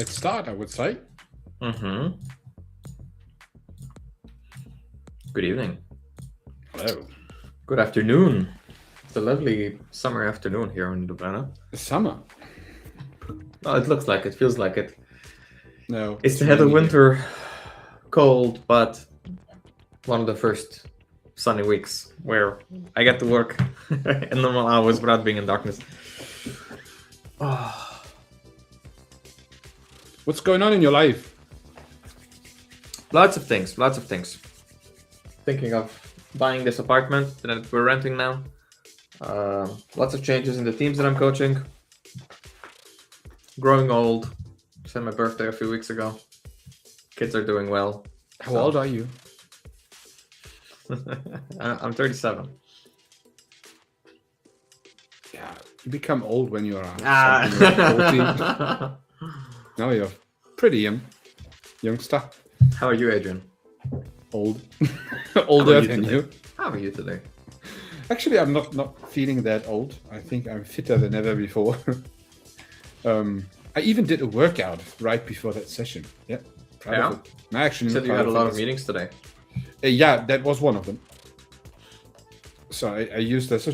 let's start, I would say. Mm-hmm. Good evening. Hello. Good afternoon. It's a lovely summer afternoon here in Ljubljana. It's summer. Oh, it looks like it. Feels like it. No. It's the head of winter, cold, but one of the first sunny weeks where I get to work in normal hours without being in darkness. Oh. What's going on in your life? Lots of things. Thinking of buying this apartment that we're renting now. Lots of changes in the teams that I'm coaching. Growing old. Just had my birthday a few weeks ago. Kids are doing well. How old are you? I'm 37. Yeah, you become old when you are Ah. 14. No, you're pretty youngster. How are you, Adrian? Old. Older than today? you. How are you today? Actually, I'm not feeling that old. I think I'm fitter than ever before. I even did a workout right before that session. Yeah. Proud of it. I actually You said you had a lot of meetings today. Yeah, that was one of them. So I used that. So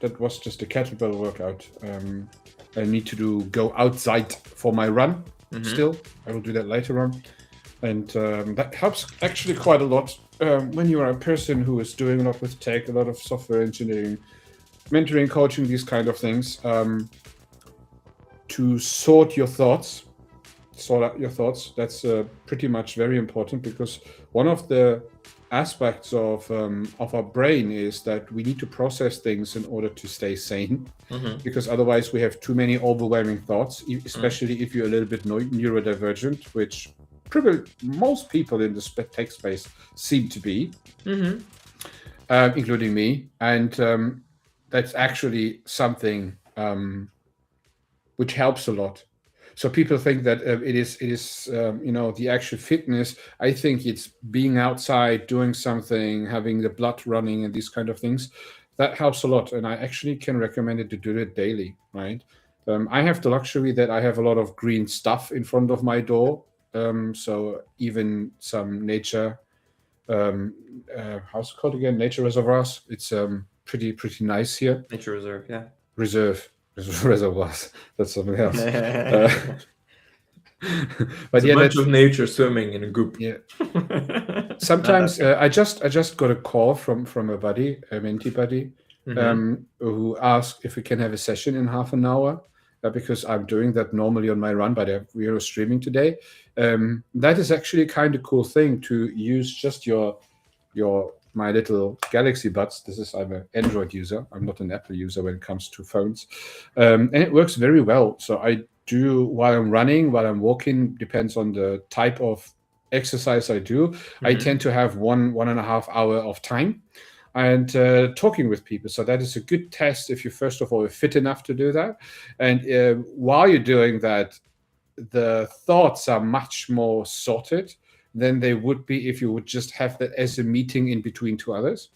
that was just a kettlebell workout. I need to go outside for my run. Still, I will do that later on, and that helps actually quite a lot when you are a person who is doing a lot with tech, a lot of software engineering, mentoring, coaching, these kind of things. To sort out your thoughts. That's pretty much very important, because one of the aspects of our brain is that we need to process things in order to stay sane, because otherwise we have too many overwhelming thoughts, especially if you're a little bit neurodivergent, which probably most people in the tech space seem to be, including me. And that's actually something which helps a lot. So people think that it is the actual fitness. I think it's being outside, doing something, having the blood running, and these kind of things. That helps a lot, and I actually can recommend it to do it daily. Right? I have the luxury that I have a lot of green stuff in front of my door. So even some nature, how's it called again? Nature reservoirs. It's pretty nice here. Nature reserve, yeah. Reservoirs. That's something else. But yeah, a bunch of nature swimming in a goop. Yeah. Sometimes I just got a call from a buddy, a mentee buddy, who asked if we can have a session in half an hour, because I'm doing that normally on my run, but we are streaming today. That is actually a kind of cool thing, to use just my little Galaxy Buds. I'm an Android user. I'm not an Apple user when it comes to phones. And it works very well. So I do while I'm running, while I'm walking, depends on the type of exercise I do. I tend to have 1.5 hour of time and talking with people. So that is a good test if you, first of all, are fit enough to do that. And while you're doing that, the thoughts are much more sorted than they would be if you would just have that as a meeting in between two others.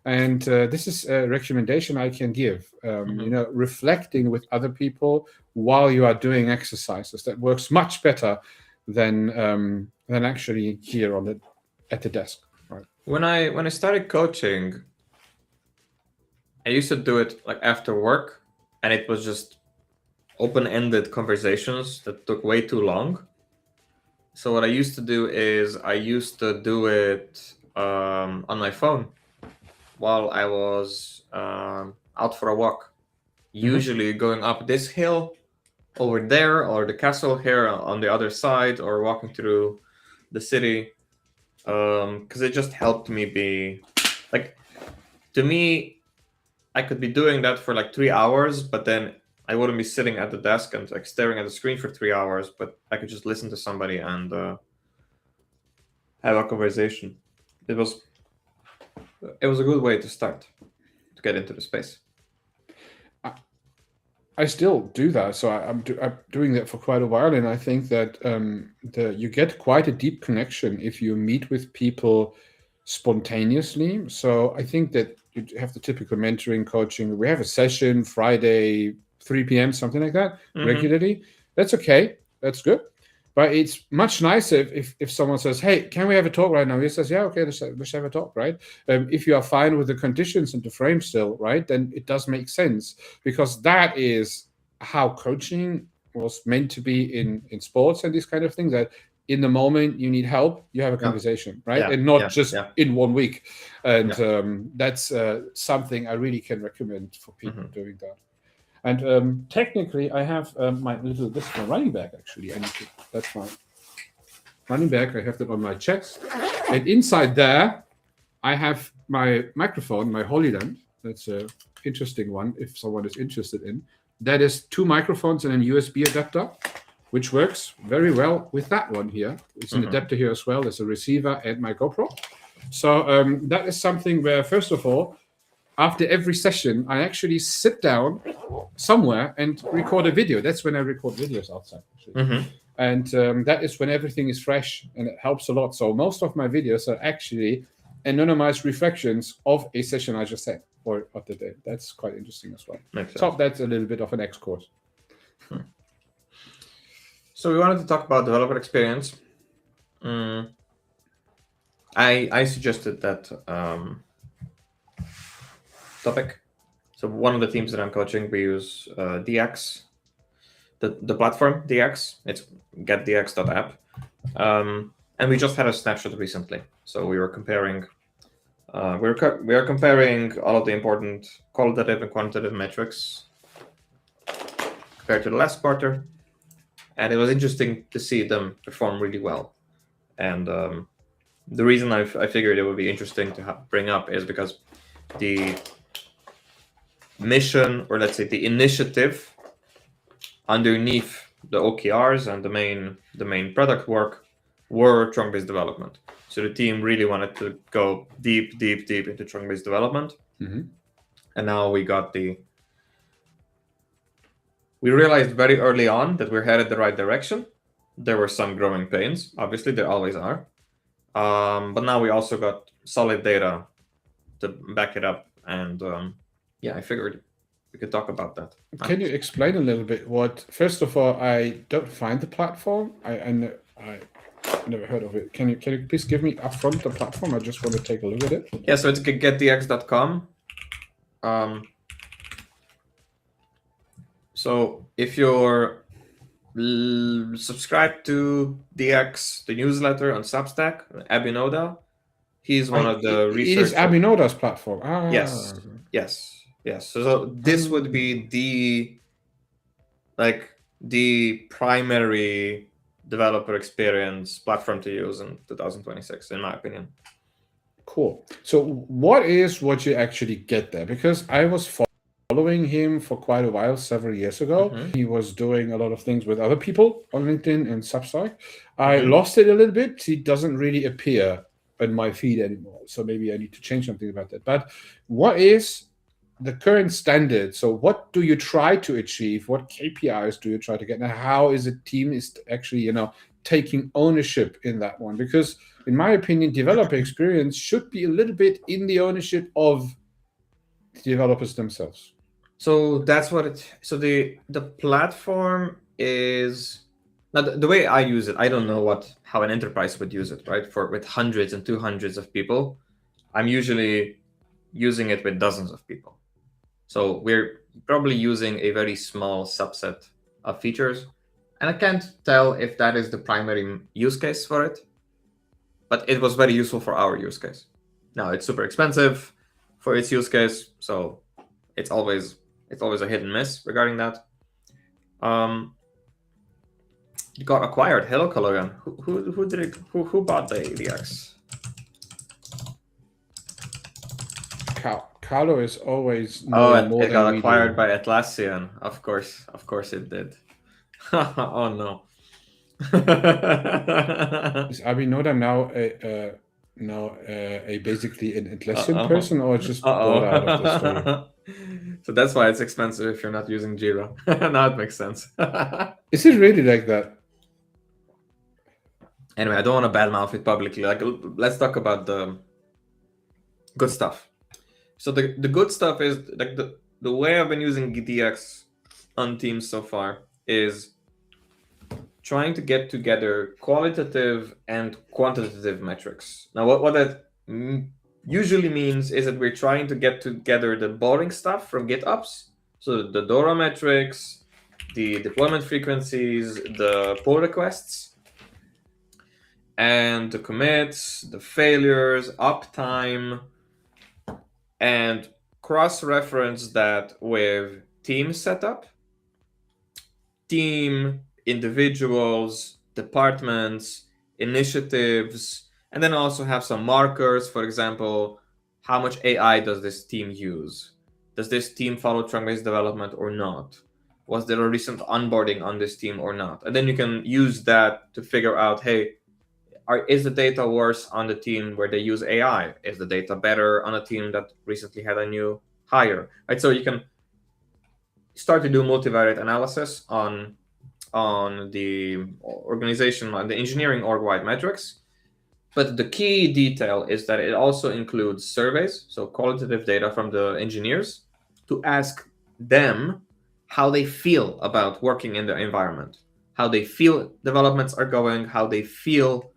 And this is a recommendation I can give. Reflecting with other people while you are doing exercises, that works much better than actually here at the desk. Right. When I started coaching, I used to do it like after work, and it was just open-ended conversations that took way too long. So what I used to do is I used to do it on my phone while I was out for a walk. Usually going up this hill over there, or the castle here on the other side, or walking through the city, because it just helped me be like, to me, I could be doing that for like 3 hours, but then I wouldn't be sitting at the desk and like staring at the screen for 3 hours, but I could just listen to somebody and have a conversation. It was a good way to start to get into the space. I still do that, so I'm doing that for quite a while, and I think that you get quite a deep connection if you meet with people spontaneously. So I think that you have the typical mentoring, coaching. We have a session Friday, 3 p.m., something like that, regularly. That's okay. That's good. But it's much nicer if someone says, "Hey, can we have a talk right now?" He says, "Yeah, okay, let's have a talk." Right? If you are fine with the conditions and the frame still, right, then it does make sense, because that is how coaching was meant to be in sports and these kind of things. That in the moment you need help, you have a conversation, right, and not just in 1 week. And that's something I really can recommend for people doing that. And technically, I have this is my running bag, actually. That's my running bag. I have that on my chest. And inside there, I have my microphone, my Holyland. That's an interesting one if someone is interested in. That is 2 microphones and a USB adapter, which works very well with that one here. It's an adapter here as well. There's a receiver and my GoPro. So that is something where, first of all, after every session, I actually sit down somewhere and record a video. That's when I record videos outside. And that is when everything is fresh, and it helps a lot. So most of my videos are actually anonymized reflections of a session I just had or of the day. That's quite interesting as well. So that's a little bit of an X course. So we wanted to talk about developer experience. I suggested that topic. So one of the teams that I'm coaching, we use DX, the platform DX. It's getdx.app, and we just had a snapshot recently. So we were comparing. We are comparing all of the important qualitative and quantitative metrics compared to the last quarter, and it was interesting to see them perform really well. And the reason I figured it would be interesting to bring up is because the mission, or let's say the initiative underneath the OKRs and the main product work, were trunk-based development. So the team really wanted to go deep into trunk-based development. And now we realized very early on that we're headed the right direction. There were some growing pains, obviously there always are, but now we also got solid data to back it up. And I figured we could talk about that. Can you explain a little bit first of all, I don't find the platform. I never heard of it. Can you please give me upfront the platform? I just want to take a look at it. Yeah, so it's getdx.com. So if you're subscribed to DX, the newsletter on Substack, Abhinoda, he's one of the researchers. It is Abhinoda's platform. Yes. So this would be the primary developer experience platform to use in 2026, in my opinion. Cool. So what you actually get there? Because I was following him for quite a while, several years ago. He was doing a lot of things with other people on LinkedIn and Substack. I lost it a little bit. He doesn't really appear in my feed anymore. So maybe I need to change something about that. But what is the current standard? So what do you try to achieve? What KPIs do you try to get? And how is a team is actually, taking ownership in that one? Because in my opinion, developer experience should be a little bit in the ownership of the developers themselves. So that's what so the platform is. Now, the way I use it, I don't know how an enterprise would use it, right? With hundreds and 200s of people, I'm usually using it with dozens of people. So we're probably using a very small subset of features. And I can't tell if that is the primary use case for it, but it was very useful for our use case. Now it's super expensive for its use case, so it's always a hit and miss regarding that. You got acquired. Hello, Kaloyan. Who bought the ADX? Carlo is always it got acquired by Atlassian. Of course it did. Oh no. Is Abhinoda now a basically an Atlassian person, or just bought out of the story? So that's why it's expensive if you're not using Jira. Now it makes sense. Is it really like that? Anyway, I don't want to badmouth it publicly. Let's talk about the good stuff. So the good stuff is the way I've been using GTX on Teams so far is trying to get together qualitative and quantitative metrics. Now, what that usually means is that we're trying to get together the boring stuff from GitOps, so the DORA metrics, the deployment frequencies, the pull requests, and the commits, the failures, uptime, and cross-reference that with team setup, team, individuals, departments, initiatives, and then also have some markers. For example, how much AI does this team use? Does this team follow trunk-based development or not? Was there a recent onboarding on this team or not? And then you can use that to figure out, hey, is the data worse on the team where they use AI? Is the data better on a team that recently had a new hire? Right, so you can start to do multivariate analysis on the organization, on the engineering org-wide metrics. But the key detail is that it also includes surveys, so qualitative data from the engineers, to ask them how they feel about working in the environment, how they feel developments are going, how they feel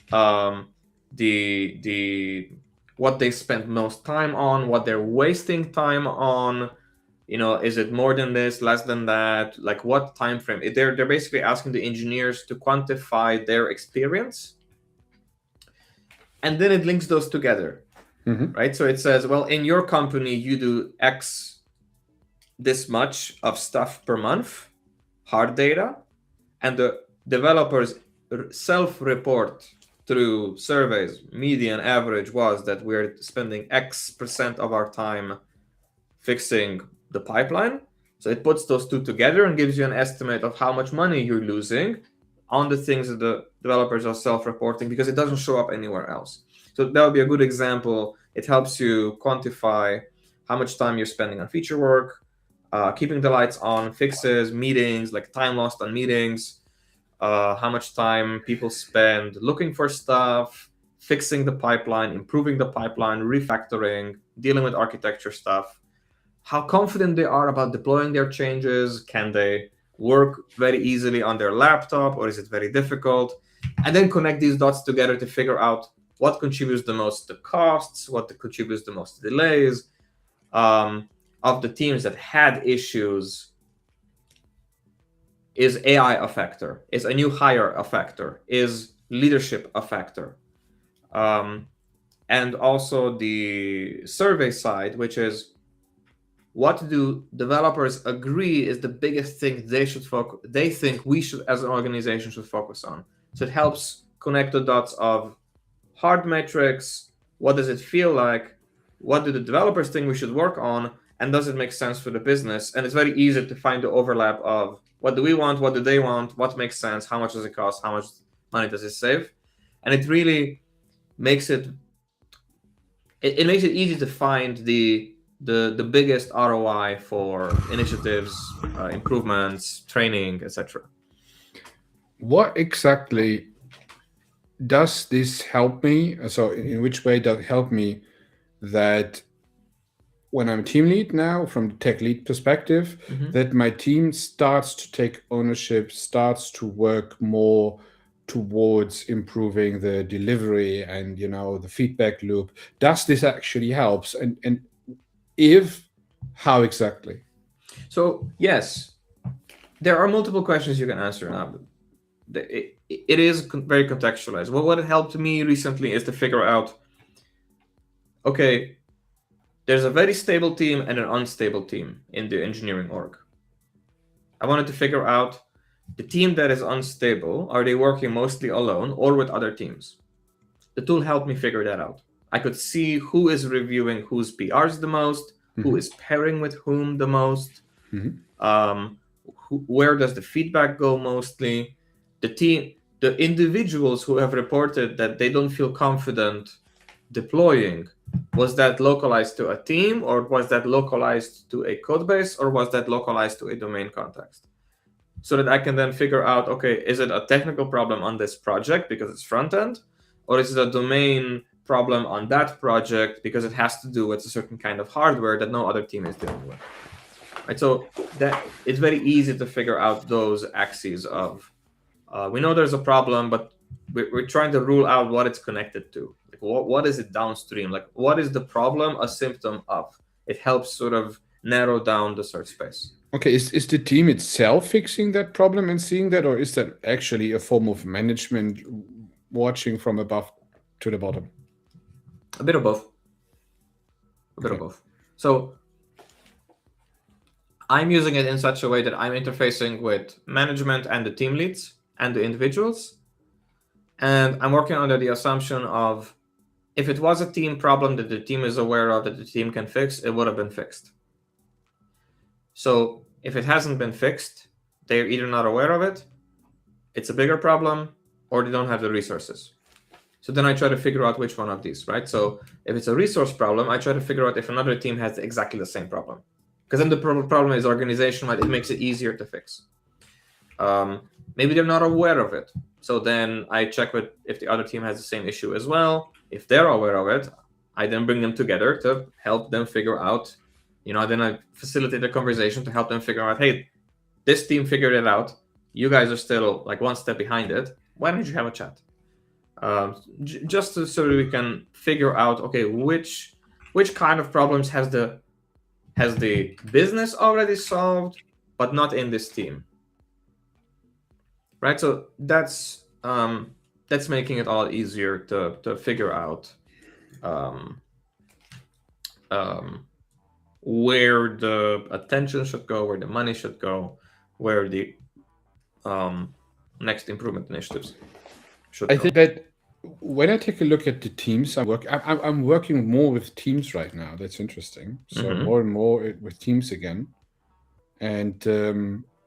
what they spend most time on, what they're wasting time on. Is it more than this, less than that? Like what time frame? They're basically asking the engineers to quantify their experience, and then it links those together, right? So it says, well, in your company, you do X, this much of stuff per month, hard data, and the developers self-report through surveys. Median average was that we're spending X% of our time fixing the pipeline. So it puts those two together and gives you an estimate of how much money you're losing on the things that the developers are self-reporting, because it doesn't show up anywhere else. So that would be a good example. It helps you quantify how much time you're spending on feature work, keeping the lights on, fixes, meetings, like time lost on meetings, how much time people spend looking for stuff, fixing the pipeline, improving the pipeline, refactoring, dealing with architecture stuff, how confident they are about deploying their changes. Can they work very easily on their laptop, or is it very difficult? And then connect these dots together to figure out what contributes the most to costs, what contributes the most to delays. Of the teams that had issues, is AI a factor? Is a new hire a factor? Is leadership a factor? And also the survey side, which is, what do developers agree is the biggest thing they think we should, as an organization, should focus on? So it helps connect the dots of hard metrics. What does it feel like? What do the developers think we should work on? And does it make sense for the business? And it's very easy to find the overlap of what do we want? What do they want? What makes sense? How much does it cost? How much money does it save? And it really makes it makes it easy to find the biggest ROI for initiatives, improvements, training, etc. What exactly does this help me? So in which way does it help me that when I'm team lead now, from the tech lead perspective, that my team starts to take ownership, starts to work more towards improving the delivery and the feedback loop? Does this actually helps? And if, how exactly? So yes, there are multiple questions you can answer now. It is very contextualized. Well, what it helped me recently is to figure out, okay, there's a very stable team and an unstable team in the engineering org. I wanted to figure out the team that is unstable, are they working mostly alone or with other teams? The tool helped me figure that out. I could see who is reviewing whose PRs the most, who is pairing with whom the most, where does the feedback go mostly. The individuals who have reported that they don't feel confident deploying, was that localized to a team, or was that localized to a code base, or was that localized to a domain context? So that I can then figure out, okay, is it a technical problem on this project because it's front end, or is it a domain problem on that project because it has to do with a certain kind of hardware that no other team is dealing with? Right, so that it's very easy to figure out those axes of We know there's a problem, but we're trying to rule out what it's connected to. Like, what is it downstream? Like, what is the problem a symptom of? It helps sort of narrow down the search space. Okay, is the team itself fixing that problem and seeing that, or is that actually a form of management watching from above to the bottom? A bit of both. A bit of both. So I'm using it in such a way that I'm interfacing with management and the team leads and the individuals. And I'm working under the assumption of, if it was a team problem that the team is aware of, that the team can fix, it would have been fixed. So if it hasn't been fixed, they're either not aware of it, it's a bigger problem, or they don't have the resources. So then I try to figure out which one of these, right? So if it's a resource problem, I try to figure out if another team has exactly the same problem. Because then the problem is organizational, it makes it easier to fix. Maybe they're not aware of it. So then I check with if the other team has the same issue as well. If they're aware of it, I then bring them together to help them figure out, then I facilitate a conversation to help them figure out, hey, this team figured it out. You guys are still like one step behind it. Why don't you have a chat? Just so that we can figure out, okay, which kind of problems has the business already solved, but not in this team, right? So that's making it all easier to figure out where the attention should go, where the money should go, where the next improvement initiatives should go. I think that when I take a look at the teams I'm working more with teams right now. That's interesting. So more and more with teams again. And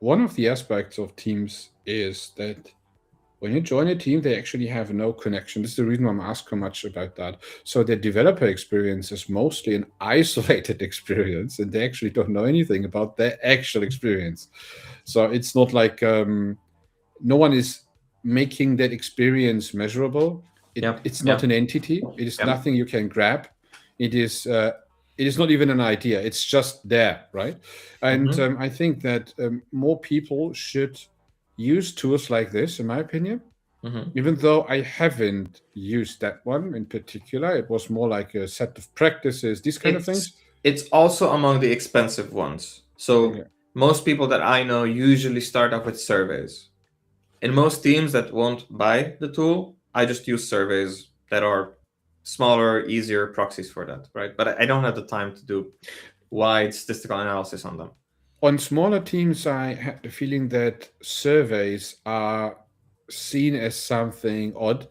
one of the aspects of teams is that when you join a team, they actually have no connection. This is the reason why I'm asked so much about that. So the developer experience is mostly an isolated experience, and they actually don't know anything about their actual experience. So it's not like no one is making that experience measurable. It's not an entity. It is nothing you can grab. It is not even an idea. It's just there, right? And I think that more people should use tools like this, in my opinion. Even though I haven't used that one in particular, it was more like a set of practices, these kind of things. It's also among the expensive ones. So most people that I know usually start off with surveys. In most teams that won't buy the tool, I just use surveys that are smaller, easier proxies for that, right? But I don't have the time to do wide statistical analysis on them. On smaller teams, I had the feeling that surveys are seen as something odd.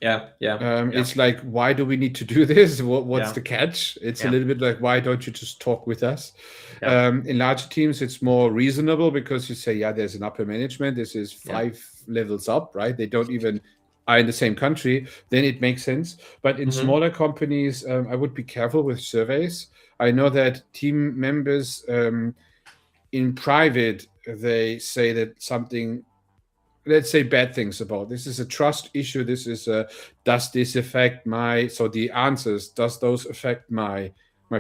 It's like, why do we need to do this? What's the catch? It's a little bit like, why don't you just talk with us? In larger teams, it's more reasonable because you say, there's an upper management. This is 5 levels up, right? They don't even are in the same country. Then it makes sense. But in smaller companies, I would be careful with surveys. I know that team members in private, they say that something, let's say bad things about this is a trust issue. This is does this affect the answers, does those affect my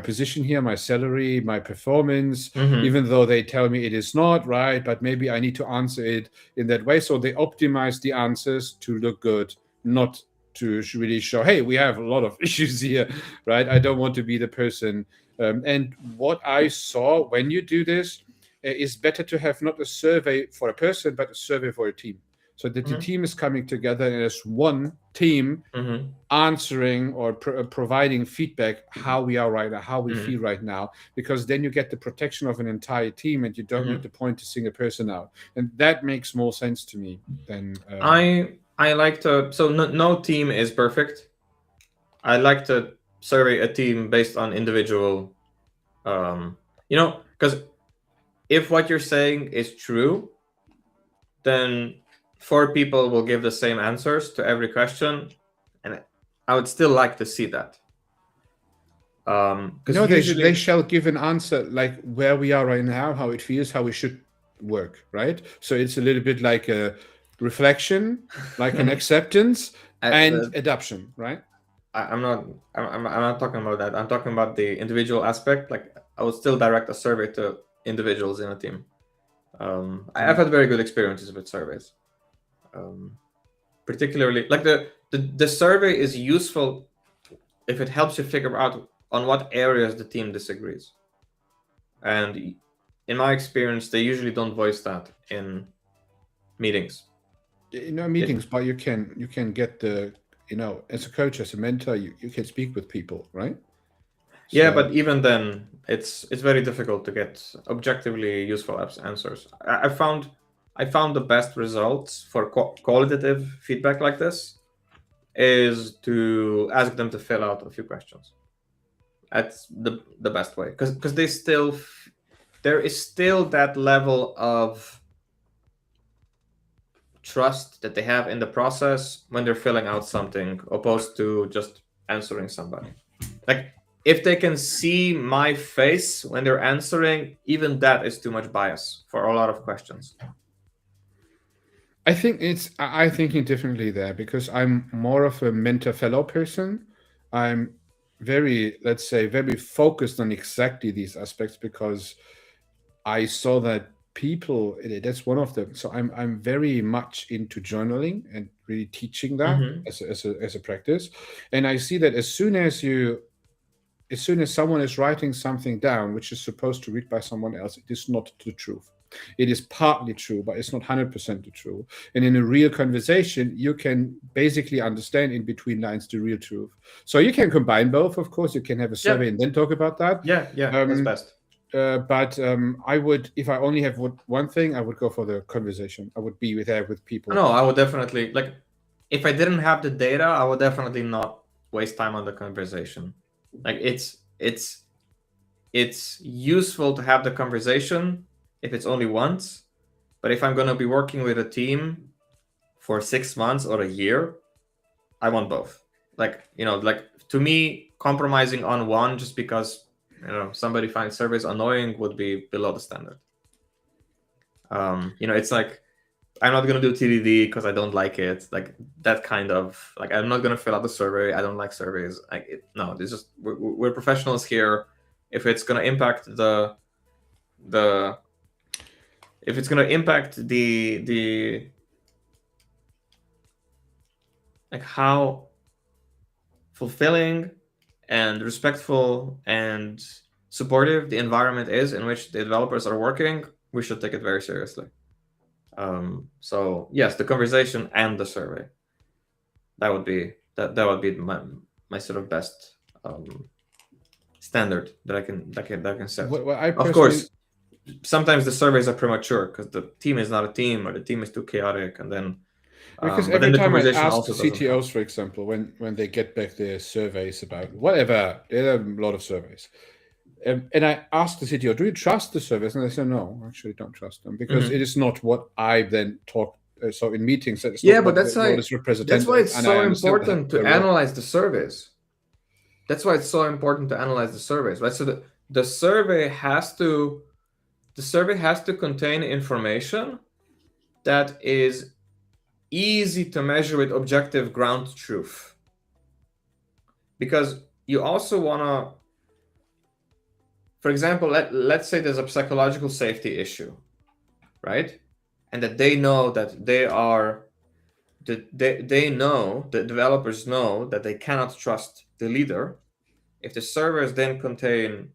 position here, my salary, my performance, even though they tell me it is not, right? But maybe I need to answer it in that way. So they optimize the answers to look good, not to really show, hey, we have a lot of issues here, right? I don't want to be the person. And what I saw when you do this is better to have not a survey for a person, but a survey for a team. So that the team is coming together and as one team answering or providing feedback how we are right now, how we feel right now, because then you get the protection of an entire team and you don't need to point a single person out. And that makes more sense to me than... I like to... So no team is perfect. I like to survey a team based on individual... because if what you're saying is true, then 4 people will give the same answers to every question, and I would still like to see that. They shall give an answer like where we are right now, how it feels, how we should work, right? So it's a little bit like a reflection, like an acceptance and adoption, right? I'm not talking about that. I'm talking about the individual aspect. Like I would still direct a survey to individuals in a team. I've had very good experiences with surveys. Particularly, like the survey is useful if it helps you figure out on what areas the team disagrees. And in my experience, they usually don't voice that in meetings. Meetings, but you can get the, as a coach, as a mentor, you can speak with people, right? Yeah, but even then, it's very difficult to get objectively useful answers. I found the best results for qualitative feedback like this is to ask them to fill out a few questions. That's the best way, because there is still that level of trust that they have in the process when they're filling out something, opposed to just answering somebody. Like, if they can see my face when they're answering, even that is too much bias for a lot of questions. I think I'm thinking differently there, because I'm more of a mentor-fellow person. I'm very, let's say, very focused on exactly these aspects, because I saw that people, that's one of them. So I'm very much into journaling and really teaching that as a practice. And I see that as soon as someone is writing something down which is supposed to read by someone else, it is not the truth. It is partly true, but it's not 100% the truth. And in a real conversation, you can basically understand in between lines the real truth. So you can combine both, of course. You can have a survey and then talk about that. Yeah, that's best. But I would, if I only have one thing, I would go for the conversation. I would be there with people. No, I would definitely, like, if I didn't have the data, I would definitely not waste time on the conversation. Like, it's useful to have the conversation if it's only once, but if I'm going to be working with a team for 6 months or a year, I want both. Like, to me, compromising on one just because somebody finds surveys annoying would be below the standard. It's like, I'm not going to do TDD because I don't like it. Like, that kind of, like, I'm not going to fill out the survey. I don't like surveys. No, it's just, we're professionals here. If it's going to impact if it's going to impact the like how fulfilling and respectful and supportive the environment is in which the developers are working, we should take it very seriously. So yes, the conversation and the survey. That would be my sort of best standard that I can set. Of course, sometimes the surveys are premature because the team is not a team, or the team is too chaotic, and then because every time I ask CTOs, for example, when they get back their surveys about whatever, there are a lot of surveys, and I ask the CTO, "Do you trust the surveys?" And they say, "No, I actually don't trust them, because it is not what I then talk." So in meetings, but that's why it's so important to analyze the surveys. That's why it's so important to analyze the surveys, right? So the survey has to contain information that is easy to measure with objective ground truth. Because you also want to, for example, let's say there's a psychological safety issue, right? And that they know that they know, the developers know that they cannot trust the leader. If the servers then contain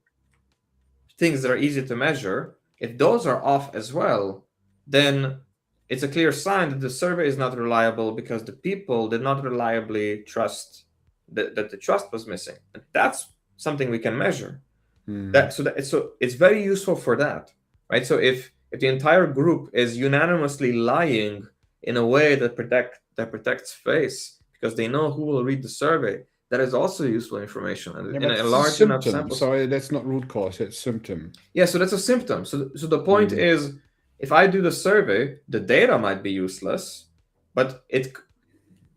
things that are easy to measure, if those are off as well, then it's a clear sign that the survey is not reliable, because the people did not reliably trust that the trust was missing. And that's something we can measure. So it's very useful for that, right? So if the entire group is unanimously lying in a way that protects face, because they know who will read the survey, that is also useful information. And in a large enough sample. So that's not root cause; it's symptom. Yeah, so that's a symptom. So the point is, if I do the survey, the data might be useless, but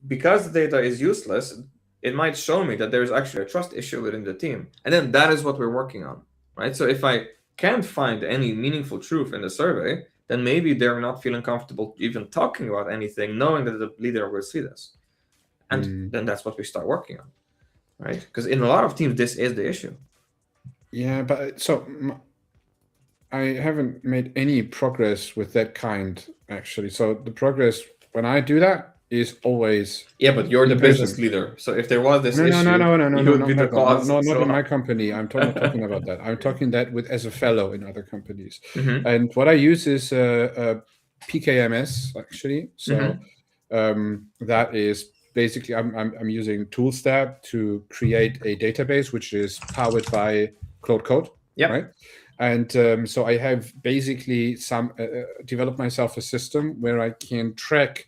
because the data is useless, it might show me that there's actually a trust issue within the team. And then that is what we're working on, right? So if I can't find any meaningful truth in the survey, then maybe they're not feeling comfortable even talking about anything, knowing that the leader will see this. And then that's what we start working on, right? Because in a lot of teams, this is the issue. Yeah, but so I haven't made any progress with that kind, actually. So the progress when I do that, is always Yeah, but you're the in business person. leader. So if there was this No, issue, you would be the cause. not So in my company. I'm not talking about that. I'm talking that with as a fellow in other companies. Mhm. And what I use is PKMS actually. So that is basically I'm using Toolstab to create a database which is powered by Claude Code. Yep. Right. And so I have basically developed myself a system where I can track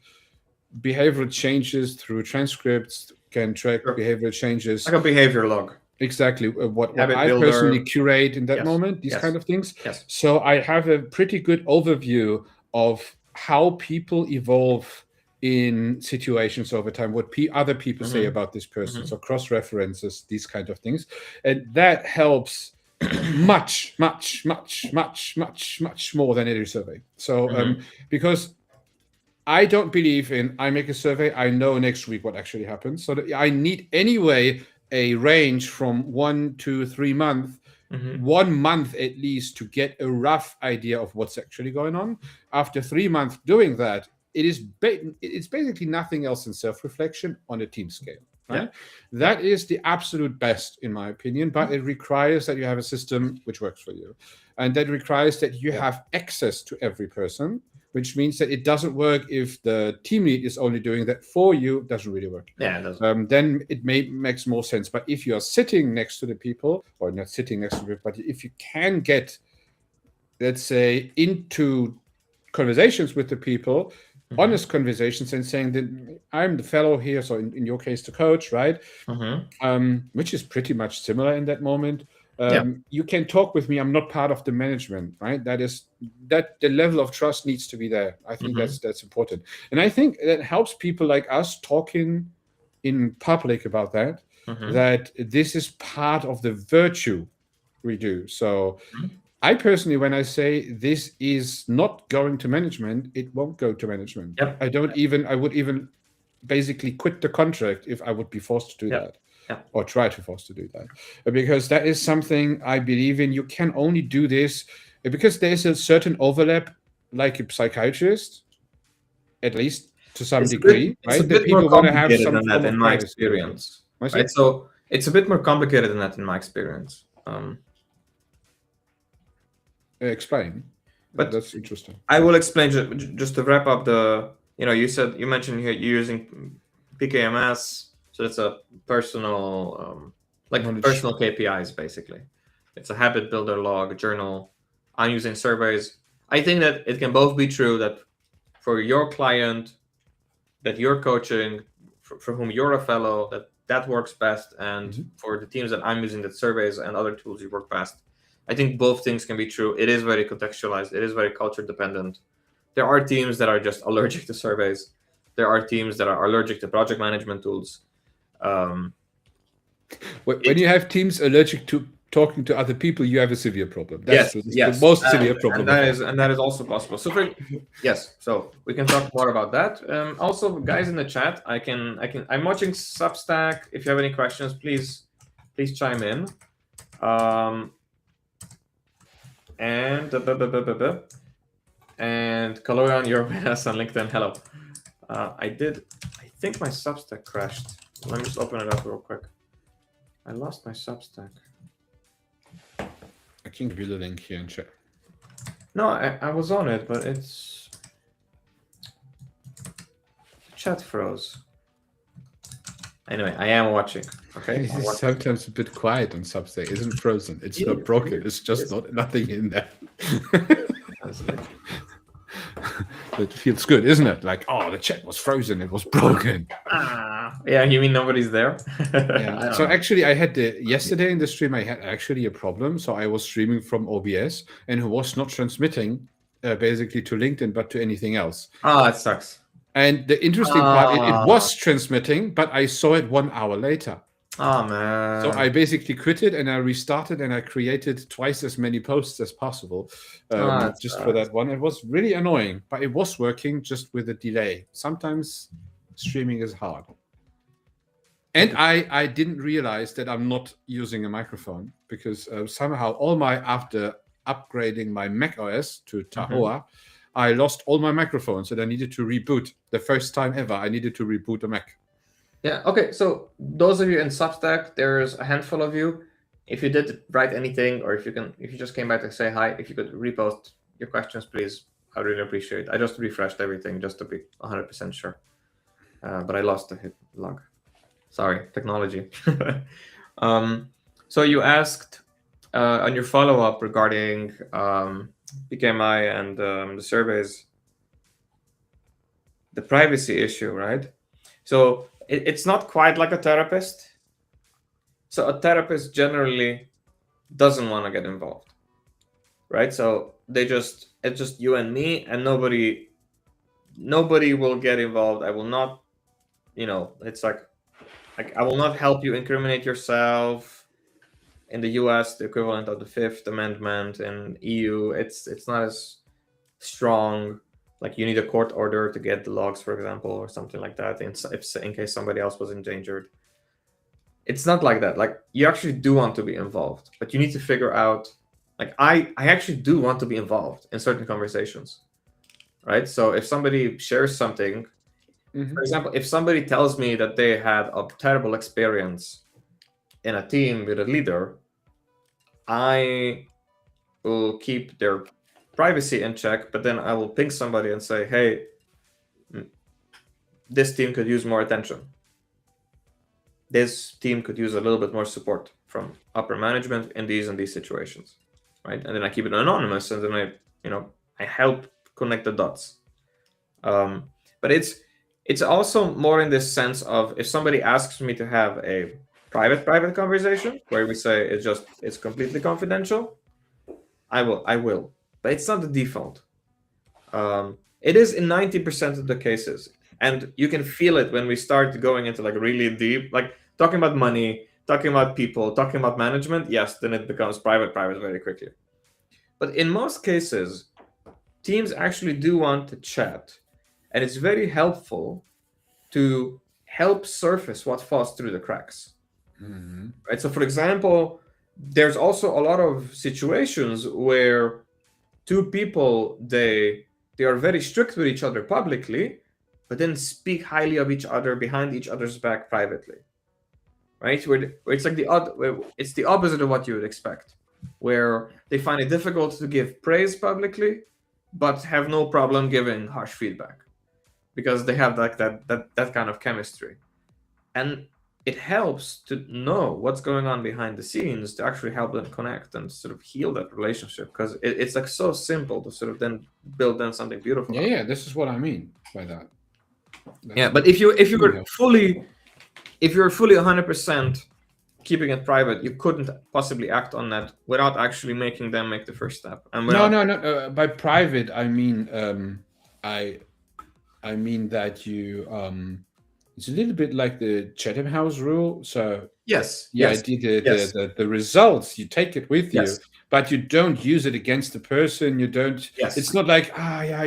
behavioral changes through transcripts, can track Sure. behavioral changes. Like a behavior log. Exactly. What Habit I builder. personally curate in that Yes. moment, these Yes. kind of things. Yes. So I have a pretty good overview of how people evolve in situations over time, what other people say about this person. So cross references, these kind of things. And that helps much, much, much, much, much, much more than any survey. So because I don't believe in I make a survey, I know next week what actually happens. So I need anyway a range from 1 to 3 months, 1 month at least, to get a rough idea of what's actually going on. After 3 months doing that, it's basically nothing else than self-reflection on a team scale. Right? Yeah. That is the absolute best, in my opinion, but it requires that you have a system which works for you. And that requires that you have access to every person, which means that it doesn't work if the team lead is only doing that for you. It doesn't really work. Yeah, it doesn't. Then it makes more sense. But if you are sitting next to the people, or not sitting next to the people, but if you can get, let's say, into conversations with the people, honest conversations, and saying that I'm the fellow here, so in your case, the coach, right? Which is pretty much similar in that moment. You can talk with me. I'm not part of the management, right? That the level of trust needs to be there. I think that's important, and I think that helps people like us talking in public about that. That this is part of the virtue we do. So, I personally, when I say this is not going to management, it won't go to management. Yep. I would even basically quit the contract if I would be forced to do that. Or try to force to do that, because that is something I believe in. You can only do this because there's a certain overlap, like a psychiatrist, at least to some degree, right? It's a bit more complicated than that in my experience. Right? So it's a bit more complicated than that in my experience. Explain. But that's interesting. I will explain just to wrap up you mentioned here you're using PKMS. So it's a personal, personal KPIs, basically. It's a habit builder log, journal. I'm using surveys. I think that it can both be true that for your client that you're coaching, for whom you're a fellow, that works best. And for the teams that I'm using, that surveys and other tools you work best. I think both things can be true. It is very contextualized. It is very culture dependent. There are teams that are just allergic to surveys. There are teams that are allergic to project management tools. When you have teams allergic to talking to other people, you have a severe problem. That's the most severe problem. And that is also possible. So so we can talk more about that. Also, guys in the chat, I'm watching Substack. If you have any questions, please chime in. And Kaloyan, you're with us on LinkedIn. Hello. I think my Substack crashed. Let me just open it up real quick. I lost my Substack. I can give you the link here in chat. No, I was on it, but it's chat froze. Anyway, I am watching. Okay. It's sometimes a bit quiet on Substack. It isn't frozen. It's not broken. It's just nothing in there. It feels good, isn't it? Like, oh, the chat was frozen. It was broken. Yeah, you mean nobody's there? Yeah. So actually, I had yesterday in the stream, I had actually a problem. So I was streaming from OBS and it was not transmitting basically to LinkedIn, but to anything else. Oh, it sucks. And the interesting part, it was transmitting, but I saw it 1 hour later. Oh, man. So I basically quit it and I restarted and I created twice as many posts as possible just for that one. It was really annoying, but it was working just with a delay. Sometimes streaming is hard. And I didn't realize that I'm not using a microphone because somehow after upgrading my Mac OS to Tahoe, I lost all my microphones and I needed to reboot. The first time ever, I needed to reboot a Mac. Yeah. Okay. So those of you in Substack, there's a handful of you. If you did write anything, or if you just came back to say hi, if you could repost your questions, please, I really appreciate it. I just refreshed everything just to be 100% sure. But I lost the hit log. Sorry, technology. So you asked on your follow-up regarding PKMI and the surveys, the privacy issue, right? So it's not quite like a therapist. So a therapist generally doesn't want to get involved, right? So it's just you and me, and nobody will get involved. I will not, it's like I will not help you incriminate yourself. In the US, the equivalent of the Fifth Amendment. In EU, it's not as strong. Like you need a court order to get the logs, for example, or something like that, in case somebody else was endangered. It's not like that. Like you actually do want to be involved, but you need to figure out. Like I actually do want to be involved in certain conversations, right? So if somebody shares something, for example, if somebody tells me that they had a terrible experience in a team with a leader, I will keep their privacy in check, but then I will ping somebody and say, hey, this team could use more attention. This team could use a little bit more support from upper management in these and these situations, right? And then I keep it anonymous, and then I help connect the dots. But it's also more in this sense of, if somebody asks me to have a private conversation where we say it's completely confidential, I will, but it's not the default. It is in 90% of the cases, and you can feel it when we start going into like really deep, like talking about money, talking about people, talking about management. Yes, then it becomes private very quickly. But in most cases, teams actually do want to chat, and it's very helpful to help surface what falls through the cracks. Right. So, for example, there's also a lot of situations where two people they are very strict with each other publicly, but then speak highly of each other behind each other's back privately. Right? Where it's like it's the opposite of what you would expect, where they find it difficult to give praise publicly, but have no problem giving harsh feedback because they have like that kind of chemistry. And it helps to know what's going on behind the scenes to actually help them connect and sort of heal that relationship, because it's like so simple to sort of then build then something beautiful. Yeah, this is what I mean by that. Yeah, but if you're fully 100% keeping it private, you couldn't possibly act on that without actually making them make the first step. And no. By private, I mean I mean that you it's a little bit like the Chatham House rule. So the results, you take it with you, but you don't use it against the person. You don't. It's not like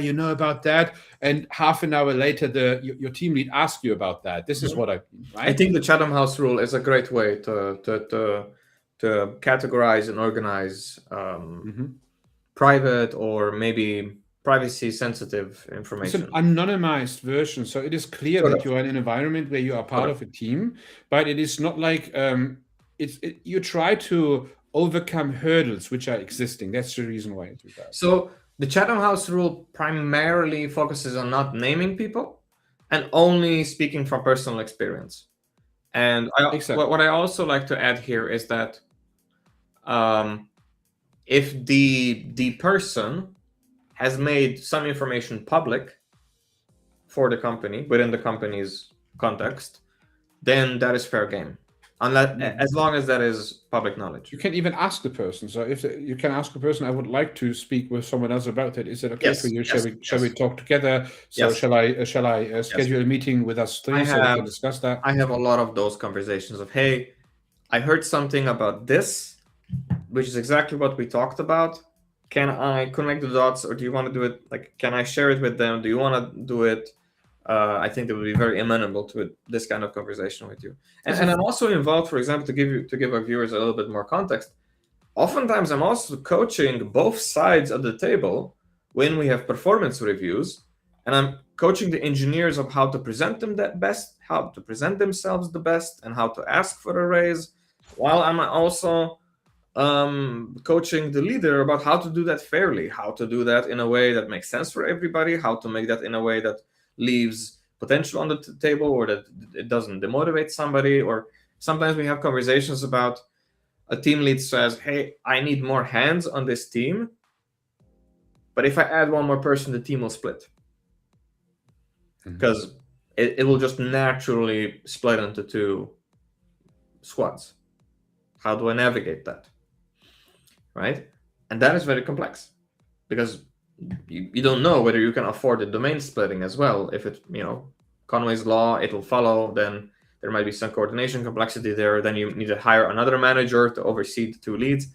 you know about that, and half an hour later your team lead asks you about that. This is what I mean. Right? I think the Chatham House rule is a great way to categorize and organize private or maybe privacy sensitive information. It's an anonymized version, so it is clear that you are in an environment where you are part of a team, but it is not like you try to overcome hurdles which are existing. That's the reason why I do that. So the Chatham House rule primarily focuses on not naming people and only speaking from personal experience. And what I also like to add here is that if the person has made some information public for the company within the company's context, then that is fair game. As long as that is public knowledge. You can even ask the person. So if you can ask a person, I would like to speak with someone else about it. Is it okay for you? Shall we talk together? So shall I schedule a meeting with us three so we can discuss that? I have a lot of those conversations of, hey, I heard something about this, which is exactly what we talked about. Can I connect the dots, or do you want to do it? Like, can I share it with them? Do you want to do it? I think they would be very amenable to this kind of conversation with you. And I'm also involved, for example, to give our viewers a little bit more context. Oftentimes, I'm also coaching both sides of the table when we have performance reviews and I'm coaching the engineers of how to present them the best, how to present themselves the best, and how to ask for a raise, while I'm also coaching the leader about how to do that fairly, how to do that in a way that makes sense for everybody, how to make that in a way that leaves potential on the table, or that it doesn't demotivate somebody. Or sometimes we have conversations about a team lead says, hey, I need more hands on this team, but if I add one more person, the team will split, because it will just naturally split into two squads. How do I navigate that? Right? And that is very complex, because you don't know whether you can afford the domain splitting as well. If it, Conway's law, it will follow, then there might be some coordination complexity there. Then you need to hire another manager to oversee the two leads.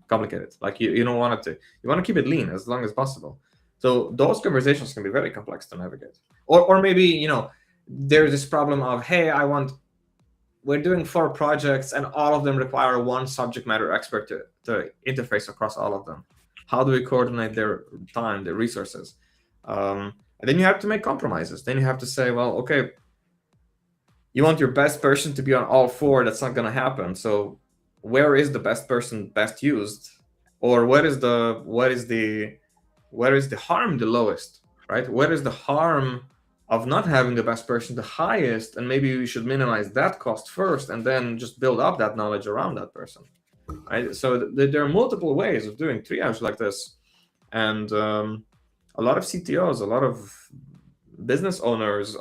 Complicated. Like you don't want it to. You want to keep it lean as long as possible. So those conversations can be very complex to navigate. Or maybe, there's this problem of, hey, we're doing 4 projects and all of them require one subject matter expert to interface across all of them. How do we coordinate their time, their resources? And then you have to make compromises. Then you have to say, well, okay, you want your best person to be on all 4. That's not going to happen. So where is the best person best used? Or where is the harm the lowest, right? Where is the harm of not having the best person the highest? And maybe we should minimize that cost first and then just build up that knowledge around that person, right? So there are multiple ways of doing triage like this. And a lot of CTOs, a lot of business owners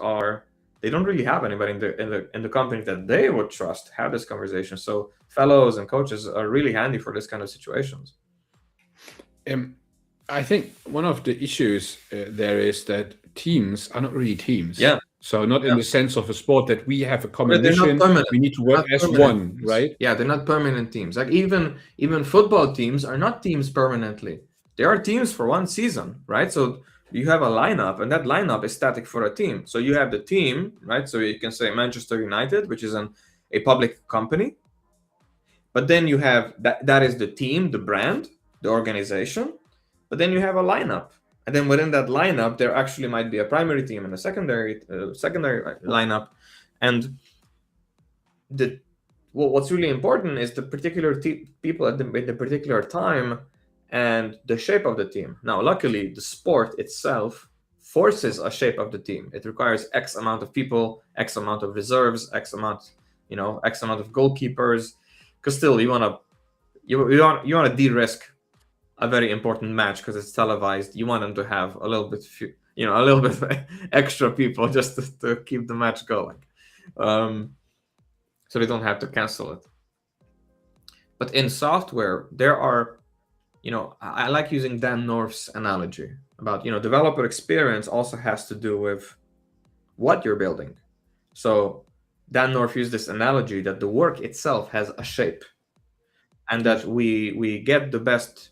they don't really have anybody in the company that they would trust to have this conversation. So fellows and coaches are really handy for this kind of situations. I think one of the issues there is that teams are not really teams. Yeah. So not in the sense of a sport that we have a common mission. We need to work as one, right? Yeah, they're not permanent teams. Like even football teams are not teams permanently. They are teams for one season, right? So you have a lineup, and that lineup is static for a team. So you have the team, right? So you can say Manchester United, which is a public company. But then you have that is the team, the brand, the organization. But then you have a lineup. And then within that lineup, there actually might be a primary team and a secondary lineup. And what's really important is the particular people at the particular time and the shape of the team. Now, luckily, the sport itself forces a shape of the team. It requires X amount of people, X amount of reserves, X amount of goalkeepers. Because still, you want to de-risk a very important match because it's televised. You want them to have a little bit of extra people just to keep the match going, so they don't have to cancel it. But in software, there are, I like using Dan North's analogy about, developer experience also has to do with what you're building. So Dan North used this analogy that the work itself has a shape, and that we get the best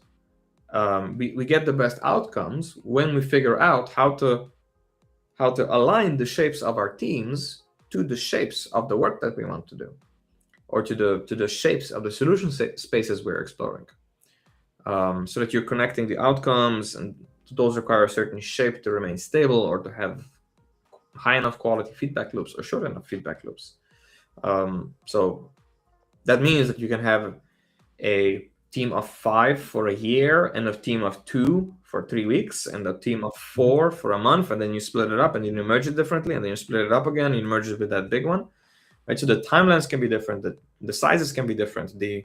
we get the best outcomes when we figure out how to align the shapes of our teams to the shapes of the work that we want to do, or to the shapes of the solution spaces we're exploring, so that you're connecting the outcomes, and those require a certain shape to remain stable, or to have high enough quality feedback loops or short enough feedback loops. So that means that you can have a team of 5 for a year, and a team of 2 for 3 weeks, and a team of 4 for a month, and then you split it up, and then you merge it differently, and then you split it up again, and you merge it with that big one, right? So the timelines can be different, the sizes can be different, the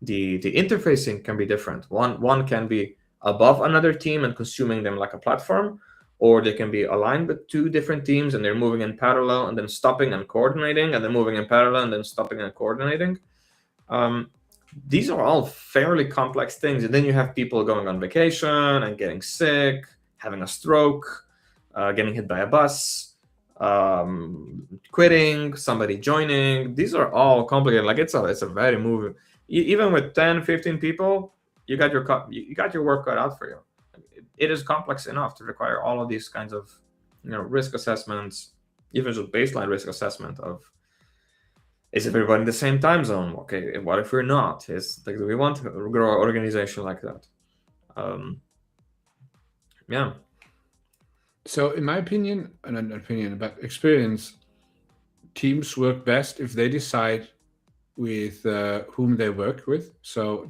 interfacing can be different. One can be above another team and consuming them like a platform, or they can be aligned with 2 different teams and they're moving in parallel and then stopping and coordinating, and then moving in parallel and then stopping and coordinating. These are all fairly complex things. And then you have people going on vacation and getting sick, having a stroke, getting hit by a bus, quitting, somebody joining. These are all complicated. Like it's a very moving. Even with 10, 15 people, you got your work cut out for you. It is complex enough to require all of these kinds of risk assessments, even just baseline risk assessment of, is everybody in the same time zone? Okay, what if we're not? Do we want to grow an organization like that? Yeah. So, in my opinion, and an opinion about experience, teams work best if they decide with whom they work with. So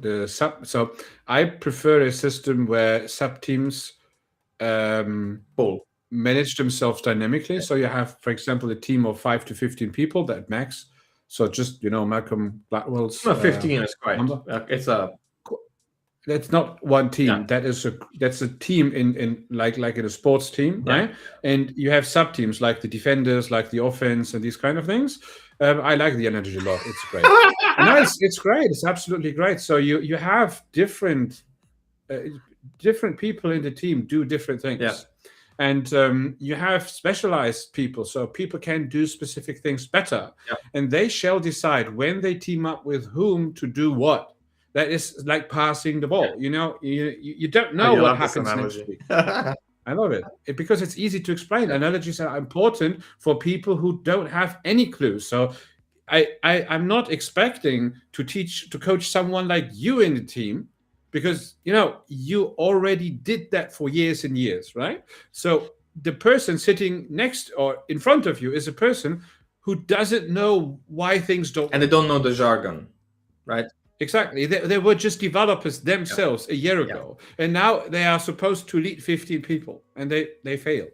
I prefer a system where sub teams Cool. manage themselves dynamically. So you have, for example, a team of 5 to 15 people that max. So just Malcolm Gladwell's No, 15 is quite. number. It's a That's not one team. Yeah. That's a team in like in a sports team, Yeah. right? And you have sub teams like the defenders, like the offense, and these kind of things. I like the energy a lot. It's great. No, it's great. It's absolutely great. So you have different people in the team do different things. Yeah. And you have specialized people, so people can do specific things better. Yeah. And they shall decide when they team up with whom to do what. That is like passing the ball. Yeah. You don't know You what love this happens analogy. next week. I love it because it's easy to explain. Analogies are important for people who don't have any clue. So I'm not expecting to coach someone like you in the team, because you already did that for years and years, right? So the person sitting next or in front of you is a person who doesn't know why things don't. And they don't know the jargon, right? Exactly. They were just developers themselves a year ago, and now they are supposed to lead 15 people, and they fail.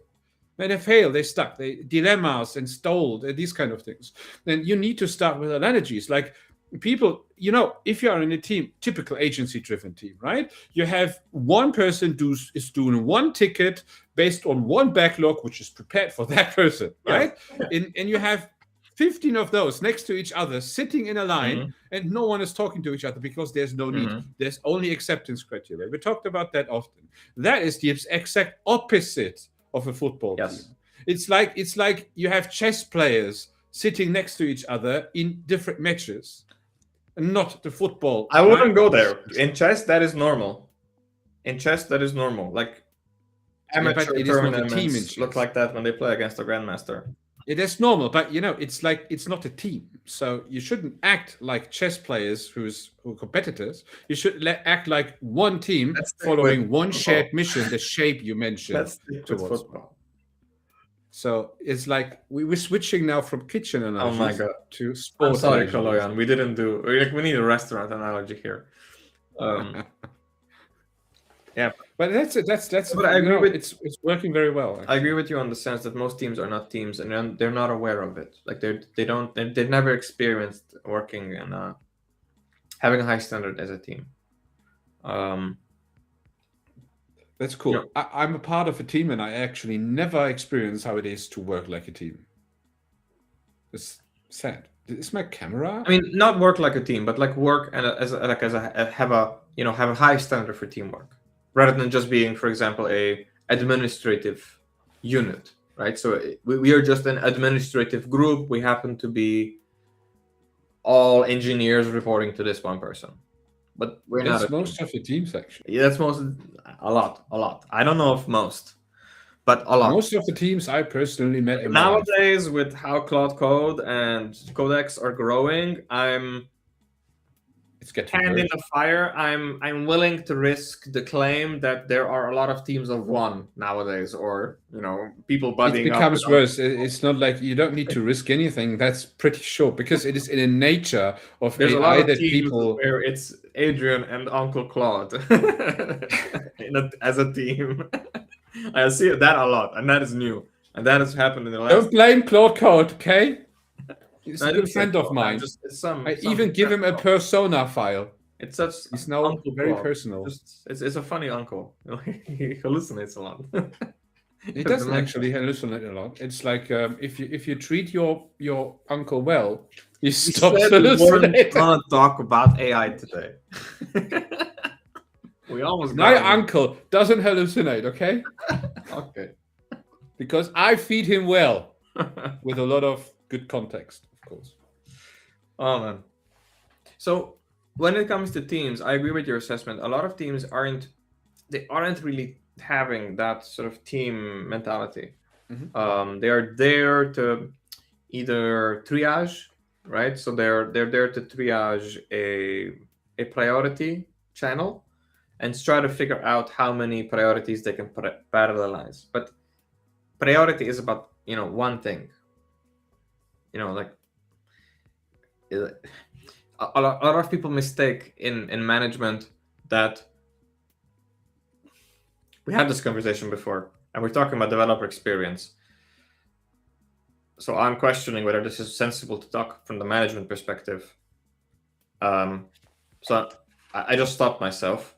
When they fail, they stuck. They dilemmas and stalled, these kind of things. Then you need to start with analogies. Like people, if you are in a team, typical agency-driven team, right? You have one person is doing one ticket based on one backlog, which is prepared for that person, right? And you have 15 of those next to each other, sitting in a line, and no one is talking to each other because there's no need. There's only acceptance criteria. We talked about that often. That is the exact opposite of a football team. It's like you have chess players sitting next to each other in different matches, and not the football. I wouldn't go there. In chess, that is normal. Like amateur tournaments look like that when they play against a grandmaster. It is normal, but it's not a team. So you shouldn't act like chess players who are competitors. You should act like one team following one shared mission, the shape you mentioned. That's towards football. So it's like we're switching now from kitchen analogies to sports. I'm sorry, Kaloyan. We didn't do. We need a restaurant analogy here. Yeah, but that's it. That's. But I agree with it's working very well. Actually. I agree with you on the sense that most teams are not teams, and they're not aware of it. Like they've never experienced working and having a high standard as a team. That's cool. I'm a part of a team, and I actually never experienced how it is to work like a team. It's sad. Is my camera? I mean, not work like a team, but like work and have a high standard for teamwork, rather than just being, for example, a administrative unit, right? So we are just an administrative group. We happen to be all engineers reporting to this one person, but we're not. That's most of the teams, actually. Yeah, that's a lot. I don't know if most, but a lot. Most of the teams I personally met. Nowadays, with how Cloud Code and Codex are growing, it's getting hand in the fire. I'm willing to risk the claim that there are a lot of teams of one nowadays, or people buddying up. It becomes worse. It's not like you don't need to risk anything. That's pretty sure, because it is in the nature of There's AI a lot of that teams people where it's Adrian and Uncle Claude as a team. I see that a lot, and that is new, and that has happened in the last. Don't blame Claude Code, okay? He's a good friend of mine. I even give him a persona file. It's such. He's now very personal. It's a funny uncle. He hallucinates a lot. He doesn't actually hallucinate a lot. It's like if you treat your uncle well, he stops hallucinating. We want to talk about AI today. We almost. My uncle doesn't hallucinate. Okay. Okay. Because I feed him well with a lot of good context, of course. Oh man. So when it comes to teams, I agree with your assessment. A lot of teams aren't really having that sort of team mentality. Mm-hmm. They are there to either triage, right? So they're there to triage a priority channel, and try to figure out how many priorities they can parallelize. But priority is about, one thing. Like a lot of people mistake in management that we had this conversation before, and we're talking about developer experience. So I'm questioning whether this is sensible to talk from the management perspective. So I just stopped myself.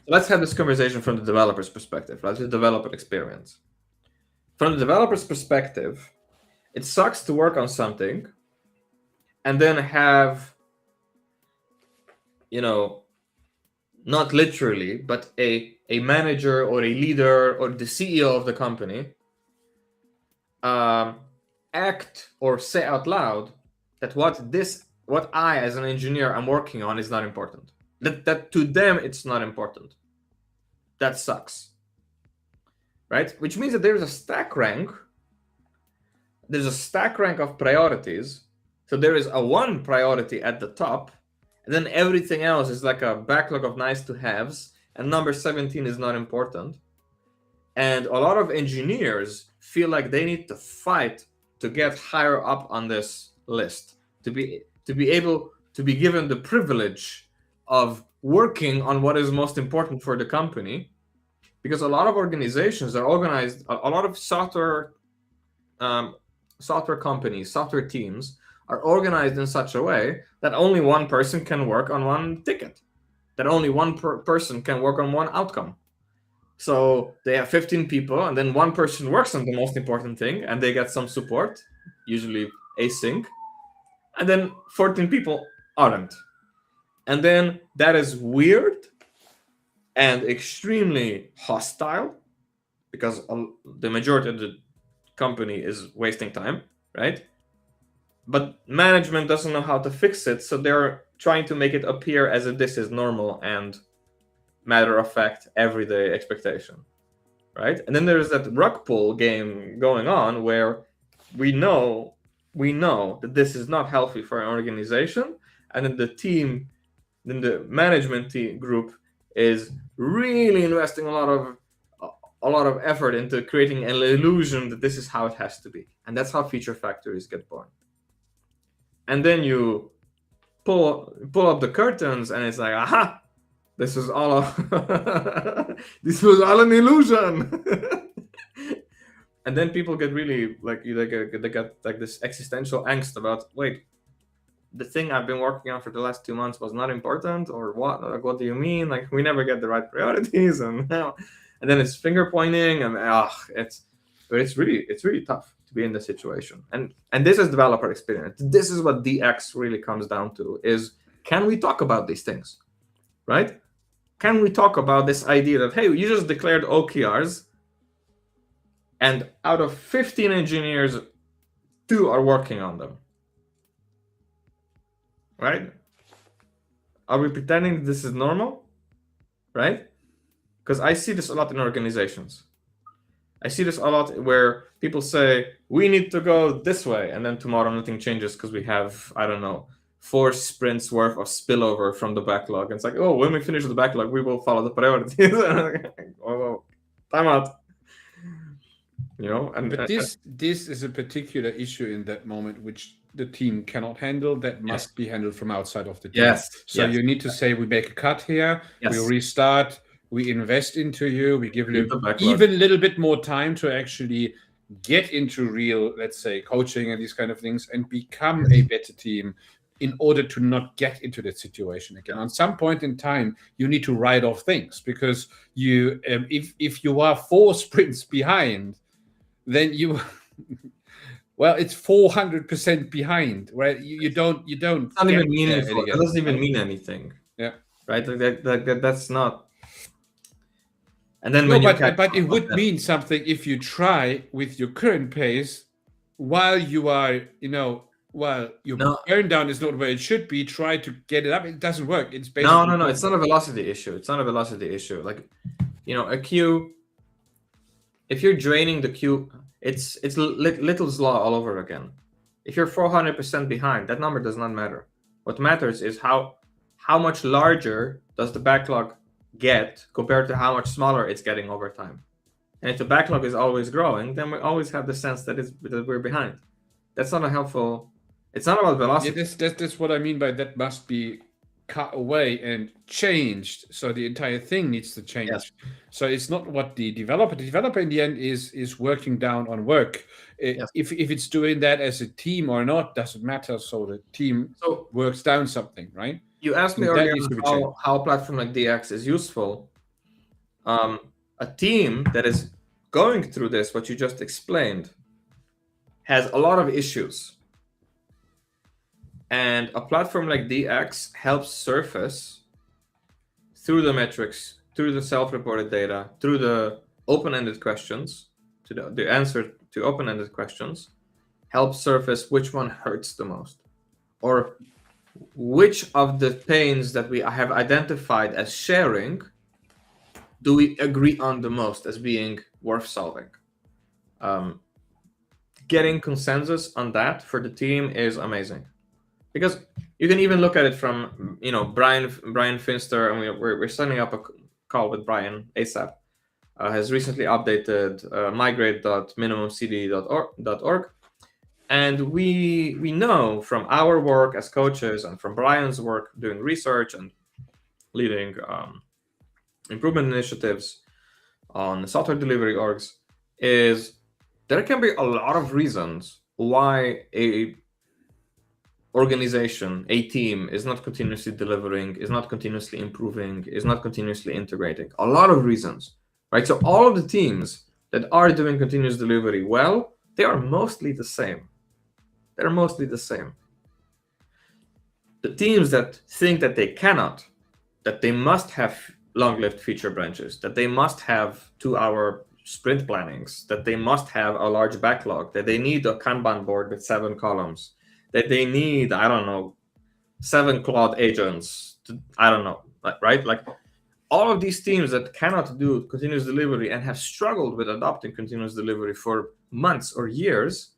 Let's have this conversation from the developer's perspective. Let's do developer experience. From the developer's perspective, it sucks to work on something and then have, not literally, but a manager or a leader or the CEO of the company act or say out loud that what I as an engineer I'm working on is not important. That to them it's not important. That sucks. Right? Which means that there's a stack rank. There's a stack rank of priorities. So there is a one priority at the top, and then everything else is like a backlog of nice to haves, and number 17 is not important. And a lot of engineers feel like they need to fight to get higher up on this list, to be able to be given the privilege of working on what is most important for the company, because a lot of organizations are organized, a lot of software companies, software teams are organized in such a way that only one person can work on one ticket, that only one person can work on one outcome. So they have 15 people, and then one person works on the most important thing, and they get some support, usually async, and then 14 people aren't. And then that is weird and extremely hostile, because the majority of the company is wasting time, right? But management doesn't know how to fix it, so they're trying to make it appear as if this is normal and matter of fact everyday expectation, right? And then there's that rug pull game going on where we know that this is not healthy for an organization, and then the management team group is really investing a lot of effort into creating an illusion that this is how it has to be, and that's how feature factories get born. And then you pull up the curtains, and it's like, aha, this was all this was all an illusion. And then people get really they get like this existential angst about, wait, the thing I've been working on for the last 2 months was not important, or what? Like, what do you mean? Like, we never get the right priorities, and then it's finger pointing, and it's really tough to be in this situation. And this is developer experience. This is what DX really comes down to: is can we talk about these things, right? Can we talk about this idea that, hey, you just declared OKRs, and out of 15 engineers, 2 are working on them, right? Are we pretending this is normal, right? Because I see this a lot in organizations. I see this a lot where people say, we need to go this way, and then tomorrow nothing changes because we have, I don't know, 4 sprints worth of spillover from the backlog. And it's like, oh, when we finish the backlog, we will follow the priorities. Oh, time out. But this is a particular issue in that moment, which the team cannot handle. That must be handled from outside of the team. Yes. So you need to say, we make a cut here, we restart, we invest into you, we give you even a little bit more time to actually get into real, let's say, coaching and these kind of things, and become a better team in order to not get into that situation again. On some point in time, you need to write off things, because you, if you are 4 sprints behind, then you, well, it's 400% behind, right? You don't. It doesn't even mean anything. It doesn't even mean anything. Yeah. Right. That's not. And then but it would mean something if you try with your current pace, while you are, while your burn down is not where it should be, try to get it up. It doesn't work. It's basically no. It's not a velocity issue. Like, a queue. If you're draining the queue, it's Little's law all over again. If you're 400% behind, that number does not matter. What matters is how much larger does the backlog get compared to how much smaller it's getting over time. And if the backlog is always growing, then we always have the sense that we're behind. That's not a helpful. It's not about velocity. That's what I mean by that must be cut away and changed. So the entire thing needs to change. Yes. So it's not what the developer in the end is working down on work. Yes. If it's doing that as a team or not doesn't matter. So the team works down something, right? You asked me earlier how a platform like DX is useful. A team that is going through this, what you just explained, has a lot of issues. And a platform like DX helps surface through the metrics, through the self-reported data, through the open-ended questions, to the answer to open-ended questions, helps surface which one hurts the most, or which of the pains that we have identified as sharing do we agree on the most as being worth solving. Getting consensus on that for the team is amazing, because you can even look at it from Brian Finster, and we're setting up a call with Brian ASAP. Has recently updated migrate.minimumcd.org. And we know from our work as coaches and from Brian's work doing research and leading improvement initiatives on software delivery orgs is there can be a lot of reasons why a organization, a team is not continuously delivering, is not continuously improving, is not continuously integrating. A lot of reasons, right? So all of the teams that are doing continuous delivery well, they are mostly the same. They're mostly the same. The teams that think that they cannot, that they must have long-lived feature branches, that they must have 2-hour sprint plannings, that they must have a large backlog, that they need a Kanban board with 7 columns, that they need, 7 Claude agents, right? Like all of these teams that cannot do continuous delivery and have struggled with adopting continuous delivery for months or years,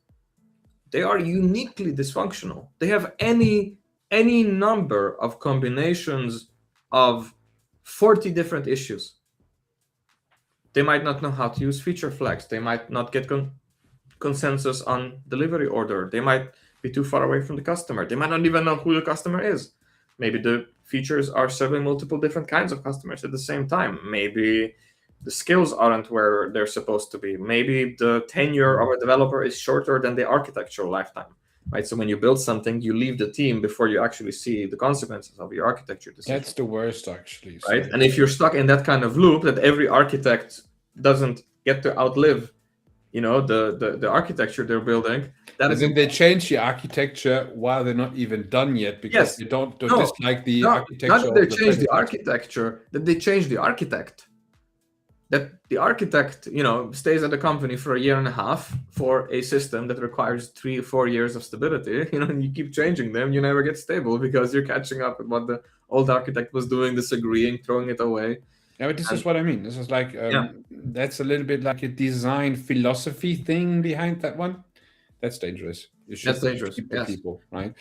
they are uniquely dysfunctional. They have any number of combinations of 40 different issues. They might not know how to use feature flags. They might not get consensus on delivery order. They might be too far away from the customer. They might not even know who the customer is. Maybe the features are serving multiple different kinds of customers at the same time. Maybe the skills aren't where they're supposed to be. Maybe the tenure of a developer is shorter than the architectural lifetime, right? So when you build something, you leave the team before you actually see the consequences of your architecture decision. That's the worst, actually. Right? And if you're stuck in that kind of loop that every architect doesn't get to outlive, the architecture they're building, then they change the architecture while they're not even done yet, because they don't dislike the architecture. Not that they change the architecture, that they change the architect. That the architect, stays at the company for 1.5 years for a system that requires 3 or 4 years of stability, and you keep changing them, you never get stable because you're catching up with what the old architect was doing, disagreeing, throwing it away. Yeah, but this is what I mean. This is like, that's a little bit like a design philosophy thing behind that one. That's dangerous. You should keep the people, right?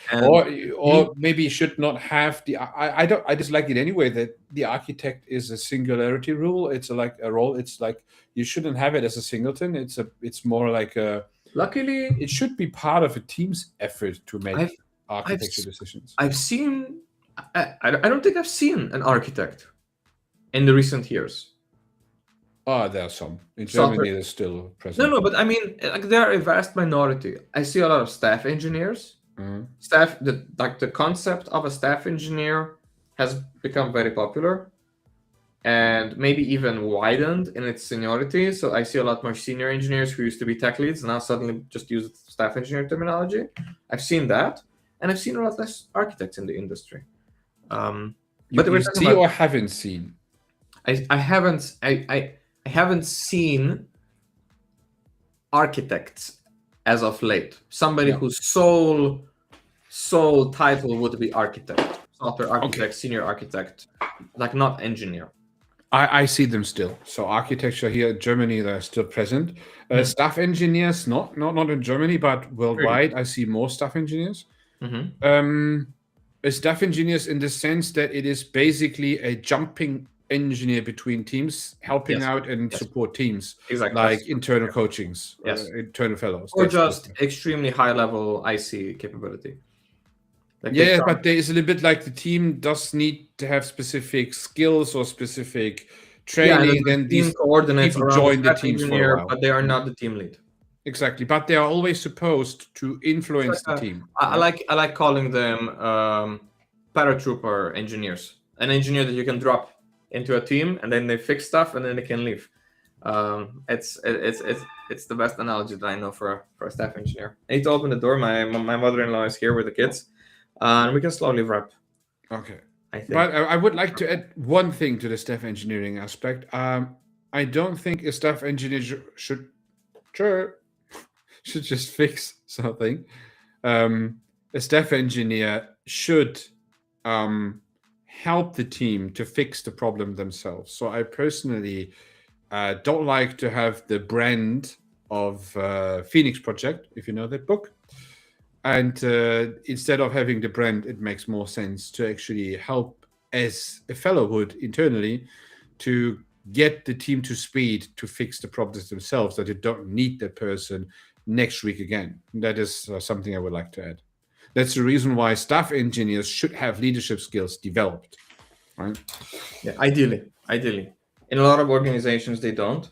Or maybe you should not have the. I dislike it anyway that the architect is a singularity rule. It's like a role. It's like you shouldn't have it as a singleton. It's more like a. Luckily, it should be part of a team's effort to make architecture decisions. I've seen. I don't think I've seen an architect in the recent years. Oh, there are some. In Germany, they're still present. No, but I mean, they are a vast minority. I see a lot of staff engineers. Mm-hmm. The concept of a staff engineer has become very popular and maybe even widened in its seniority. So I see a lot more senior engineers who used to be tech leads now suddenly just use staff engineer terminology. I've seen that, and I've seen a lot less architects in the industry. But you see or haven't seen? I haven't seen architects as of late. Somebody whose sole title would be architect, software architect, senior architect, like not engineer. I see them still. So architecture here in Germany, they're still present. Staff engineers, not in Germany, but worldwide, I see more staff engineers. Mm-hmm. Staff engineers in the sense that it is basically a jumping engineer between teams, helping Yes. out and Yes. support teams, Exactly. like That's- internal coachings, Yes. internal fellows. or That's just different. extremely high level IC capability. Like Yeah, but there is a little bit like the team does need to have specific skills or specific training. Then team these coordinates people around join the staff teams for a engineer, while. but they are not the team lead. Exactly, but they are always supposed to influence the team. I like calling them paratrooper engineers. An engineer that you can drop into a team, and then they fix stuff, and then they can leave. It's the best analogy that I know for a staff engineer. I need to open the door. My mother-in-law is here with the kids, and we can slowly wrap. Okay. I think. But I would like to add one thing to the staff engineering aspect. I don't think a staff engineer should just fix something. A staff engineer should help the team to fix the problem themselves. So I personally don't like to have the brand of Phoenix Project, if you know that book. And instead of having the brand, it makes more sense to actually help as a fellow would internally to get the team to speed to fix the problems themselves, that you don't need that person next week again. That is something I would like to add. That's the reason why staff engineers should have leadership skills developed, right? Yeah, ideally. In a lot of organizations, they don't.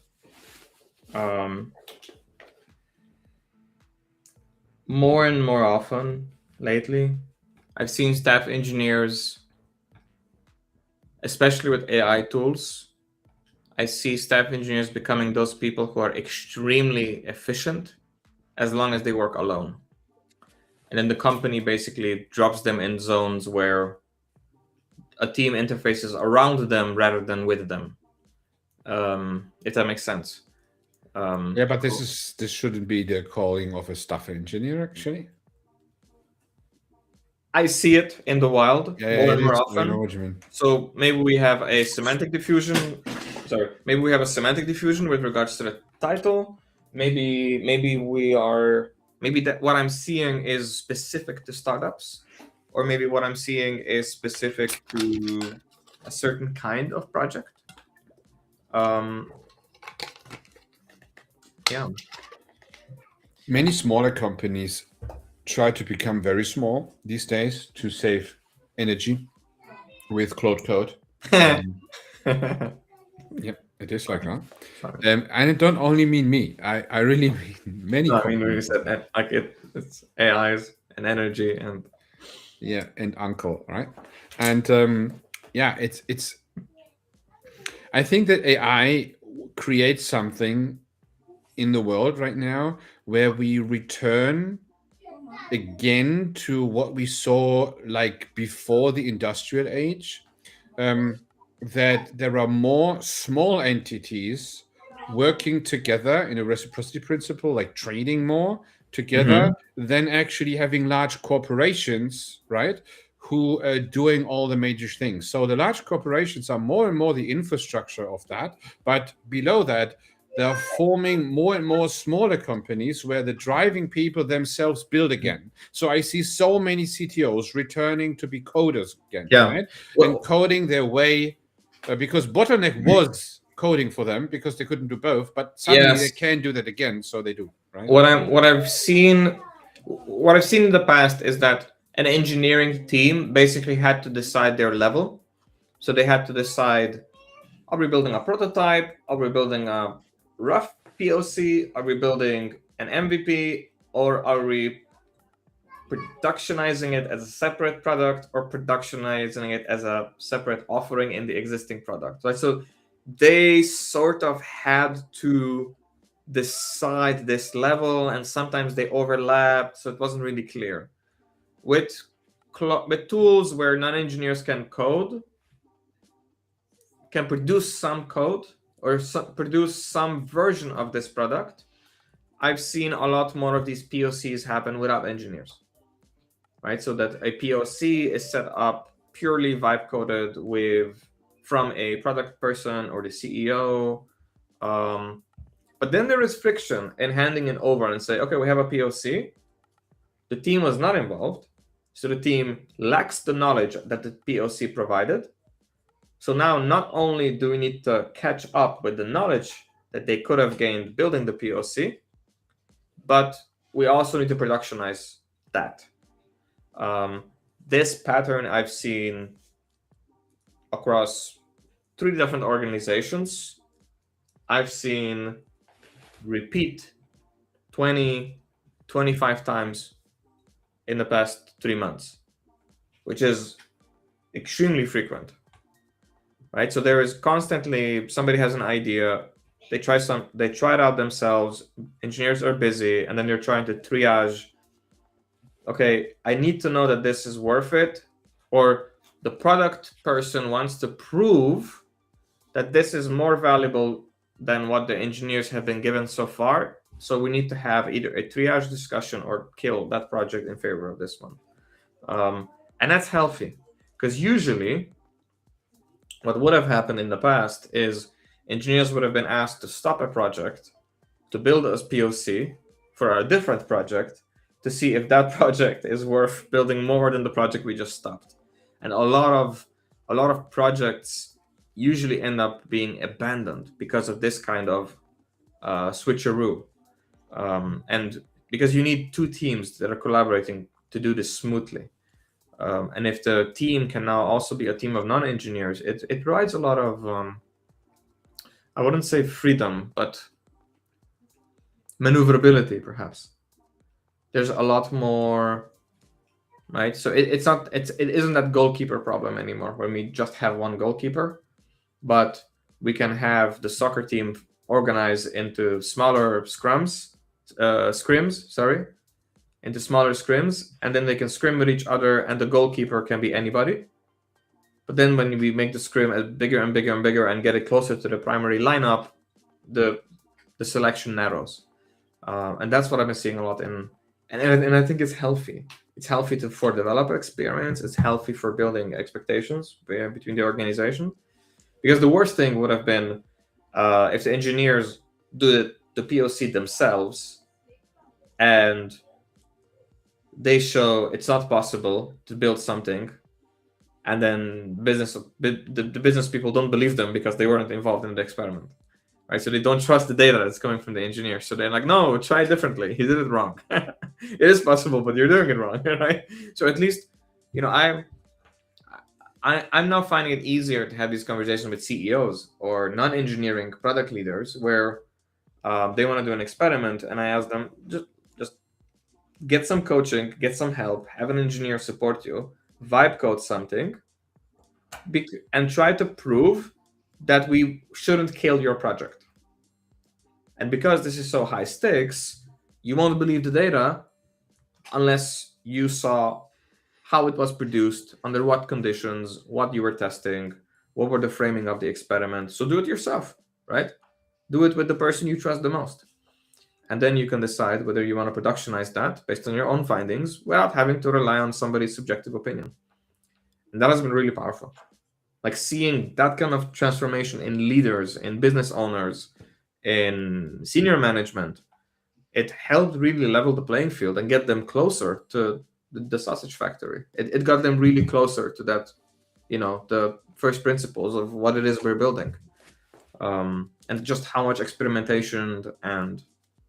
More and more often lately, I've seen staff engineers, especially with AI tools, I see staff engineers becoming those people who are extremely efficient as long as they work alone. And then the company basically drops them in zones where a team interfaces around them rather than with them. If that makes sense. Yeah, but this shouldn't be the calling of a staff engineer, actually. I see it in the wild more and more often. I know what you mean. So maybe we have a semantic diffusion. Maybe we have a semantic diffusion with regards to the title. Maybe that what I'm seeing is specific to startups, or maybe what I'm seeing is specific to a certain kind of project. Yeah. Many smaller companies try to become very small these days to save energy with Claude Code. Yeah, it is like that. And it don't only mean me. I really mean many companies. I mean, we said that, like it's AIs and energy and and uncle, right? And it's I think that AI creates something in the world right now where we return again to what we saw like before the industrial age, that there are more small entities working together in a reciprocity principle, like trading more together, than actually having large corporations, right, who are doing all the major things. So the large corporations are more and more the infrastructure of that, but below that, they're forming more and more smaller companies where the driving people themselves build again. So I see so many CTOs returning to be coders again, right? And coding their way, because bottleneck was coding for them because they couldn't do both, but suddenly they can do that again, so they do, right? What I've seen in the past is that an engineering team basically had to decide their level. So they had to decide, are we building a prototype? Are we building a rough POC? Are we building an MVP? Or are we productionizing it as a separate product, or productionizing it as a separate offering in the existing product? Right? So they sort of had to decide this level, and sometimes they overlapped, so it wasn't really clear. With tools where non-engineers can produce some code, or produce some version of this product, I've seen a lot more of these POCs happen without engineers, right? So that a POC is set up purely vibe coded from a product person or the CEO. But then there is friction in handing it over and say, okay, we have a POC. The team was not involved. So the team lacks the knowledge that the POC provided. So now not only do we need to catch up with the knowledge that they could have gained building the POC, but we also need to productionize that. This pattern I've seen across 3 different organizations. I've seen repeat 20, 25 times in the past 3 months, which is extremely frequent, right? So there is constantly, somebody has an idea, they try it out themselves, engineers are busy, and then they're trying to triage, okay, I need to know that this is worth it, or the product person wants to prove that this is more valuable than what the engineers have been given so far. So we need to have either a triage discussion or kill that project in favor of this one. And that's healthy, because usually what would have happened in the past is engineers would have been asked to stop a project to build a POC for a different project to see if that project is worth building more than the project we just stopped. And a lot of projects usually end up being abandoned because of this kind of switcheroo. And because you need 2 teams that are collaborating to do this smoothly. And if the team can now also be a team of non-engineers, it provides a lot of, I wouldn't say freedom, but maneuverability, perhaps. There's a lot more, right? So it isn't that goalkeeper problem anymore, when we just have one goalkeeper, but we can have the soccer team organize into smaller scrims, and then they can scrim with each other, and the goalkeeper can be anybody. But then when we make the scrim as bigger and bigger and bigger and get it closer to the primary lineup, the selection narrows. And that's what I've been seeing a lot in, and I think it's healthy. It's healthy for developer experience. It's healthy for building expectations between the organization. Because the worst thing would have been if the engineers do the POC themselves and they show it's not possible to build something, and then the business people don't believe them because they weren't involved in the experiment, right? So they don't trust the data that's coming from the engineer. So they're like, no, try it differently. He did it wrong. It is possible, but you're doing it wrong, right? So at least, I'm now finding it easier to have these conversations with CEOs or non-engineering product leaders where they want to do an experiment, and I ask them, just get some coaching, get some help, have an engineer support you, vibe code something, and try to prove that we shouldn't kill your project. And because this is so high stakes, you won't believe the data unless you saw how it was produced, under what conditions, what you were testing, what were the framing of the experiment. So do it yourself, right? Do it with the person you trust the most. And then you can decide whether you want to productionize that based on your own findings without having to rely on somebody's subjective opinion. And that has been really powerful. Like seeing that kind of transformation in leaders, in business owners, in senior management, it helped really level the playing field and get them closer to the sausage factory. It got them really closer to that, the first principles of what it is we're building. And just how much experimentation and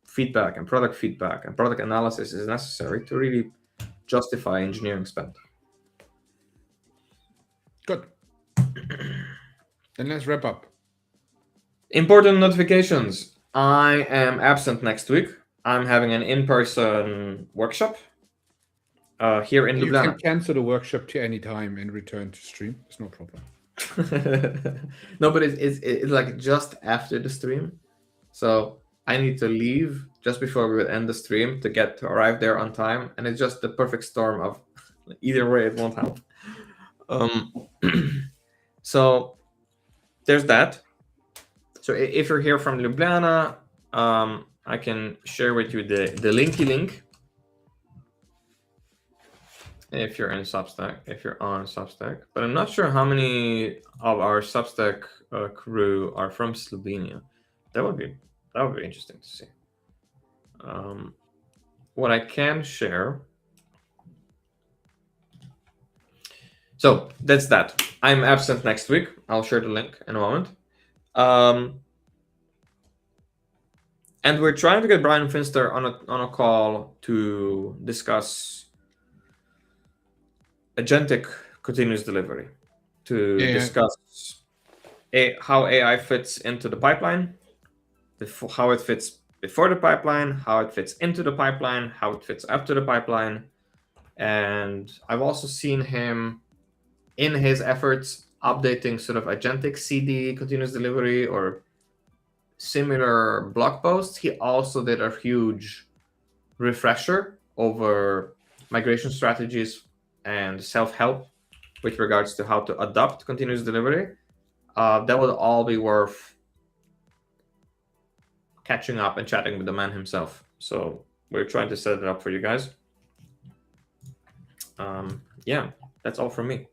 feedback and product analysis is necessary to really justify engineering spend. Good. Then let's wrap up. Important notifications. I am absent next week. I'm having an in-person workshop here in Ljubljana. You can cancel the workshop to any time and return to stream. It's no problem. No, but it's like just after the stream. So I need to leave just before we would end the stream to arrive there on time. And it's just the perfect storm of either way, it won't help. So there's that. So if you're here from Ljubljana, I can share with you the linky link. If you're in Substack, if you're on Substack, but I'm not sure how many of our Substack crew are from Slovenia. That would be interesting to see. What I can share. So that's that. I'm absent next week. I'll share the link in a moment. And we're trying to get Brian Finster on a call to discuss agentic continuous delivery, to discuss how AI fits into the pipeline, how it fits before the pipeline, how it fits into the pipeline, how it fits after the pipeline. And I've also seen him in his efforts updating sort of agentic CD continuous delivery or similar blog posts. He also did a huge refresher over migration strategies and self-help with regards to how to adopt continuous delivery. That would all be worth catching up and chatting with the man himself. So we're trying to set it up for you guys. Yeah, that's all from me.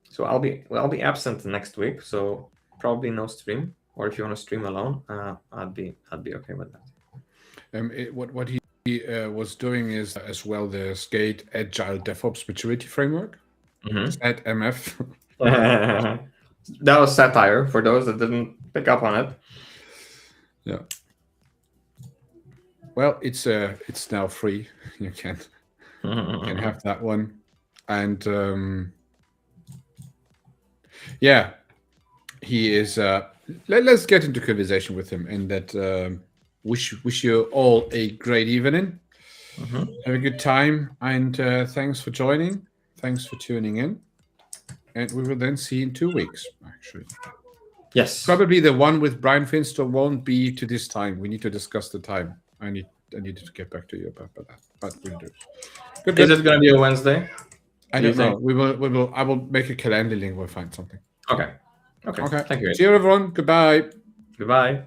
So I'll be absent next week, so probably no stream. Or if you want to stream alone, I'd be okay with that. What he was doing is as well the Skate Agile DevOps Maturity Framework, SAT-MF. That was satire for those that didn't pick up on it. Yeah. Well, it's now free. You can have that one, and yeah, he is. Let's get into conversation with him, and that wish you all a great evening. Have a good time, and thanks for joining. Thanks for tuning in, and we will then see you in 2 weeks. Actually, yes, probably the one with Brian Finster won't be to this time. We need to discuss the time. I needed to get back to you about that, but we'll do. Good. Is it going to be a Wednesday? I don't know. We will. I will make a calendar link. We'll find something. Okay. Thank you. See you, everyone. Goodbye. Goodbye. Ciao.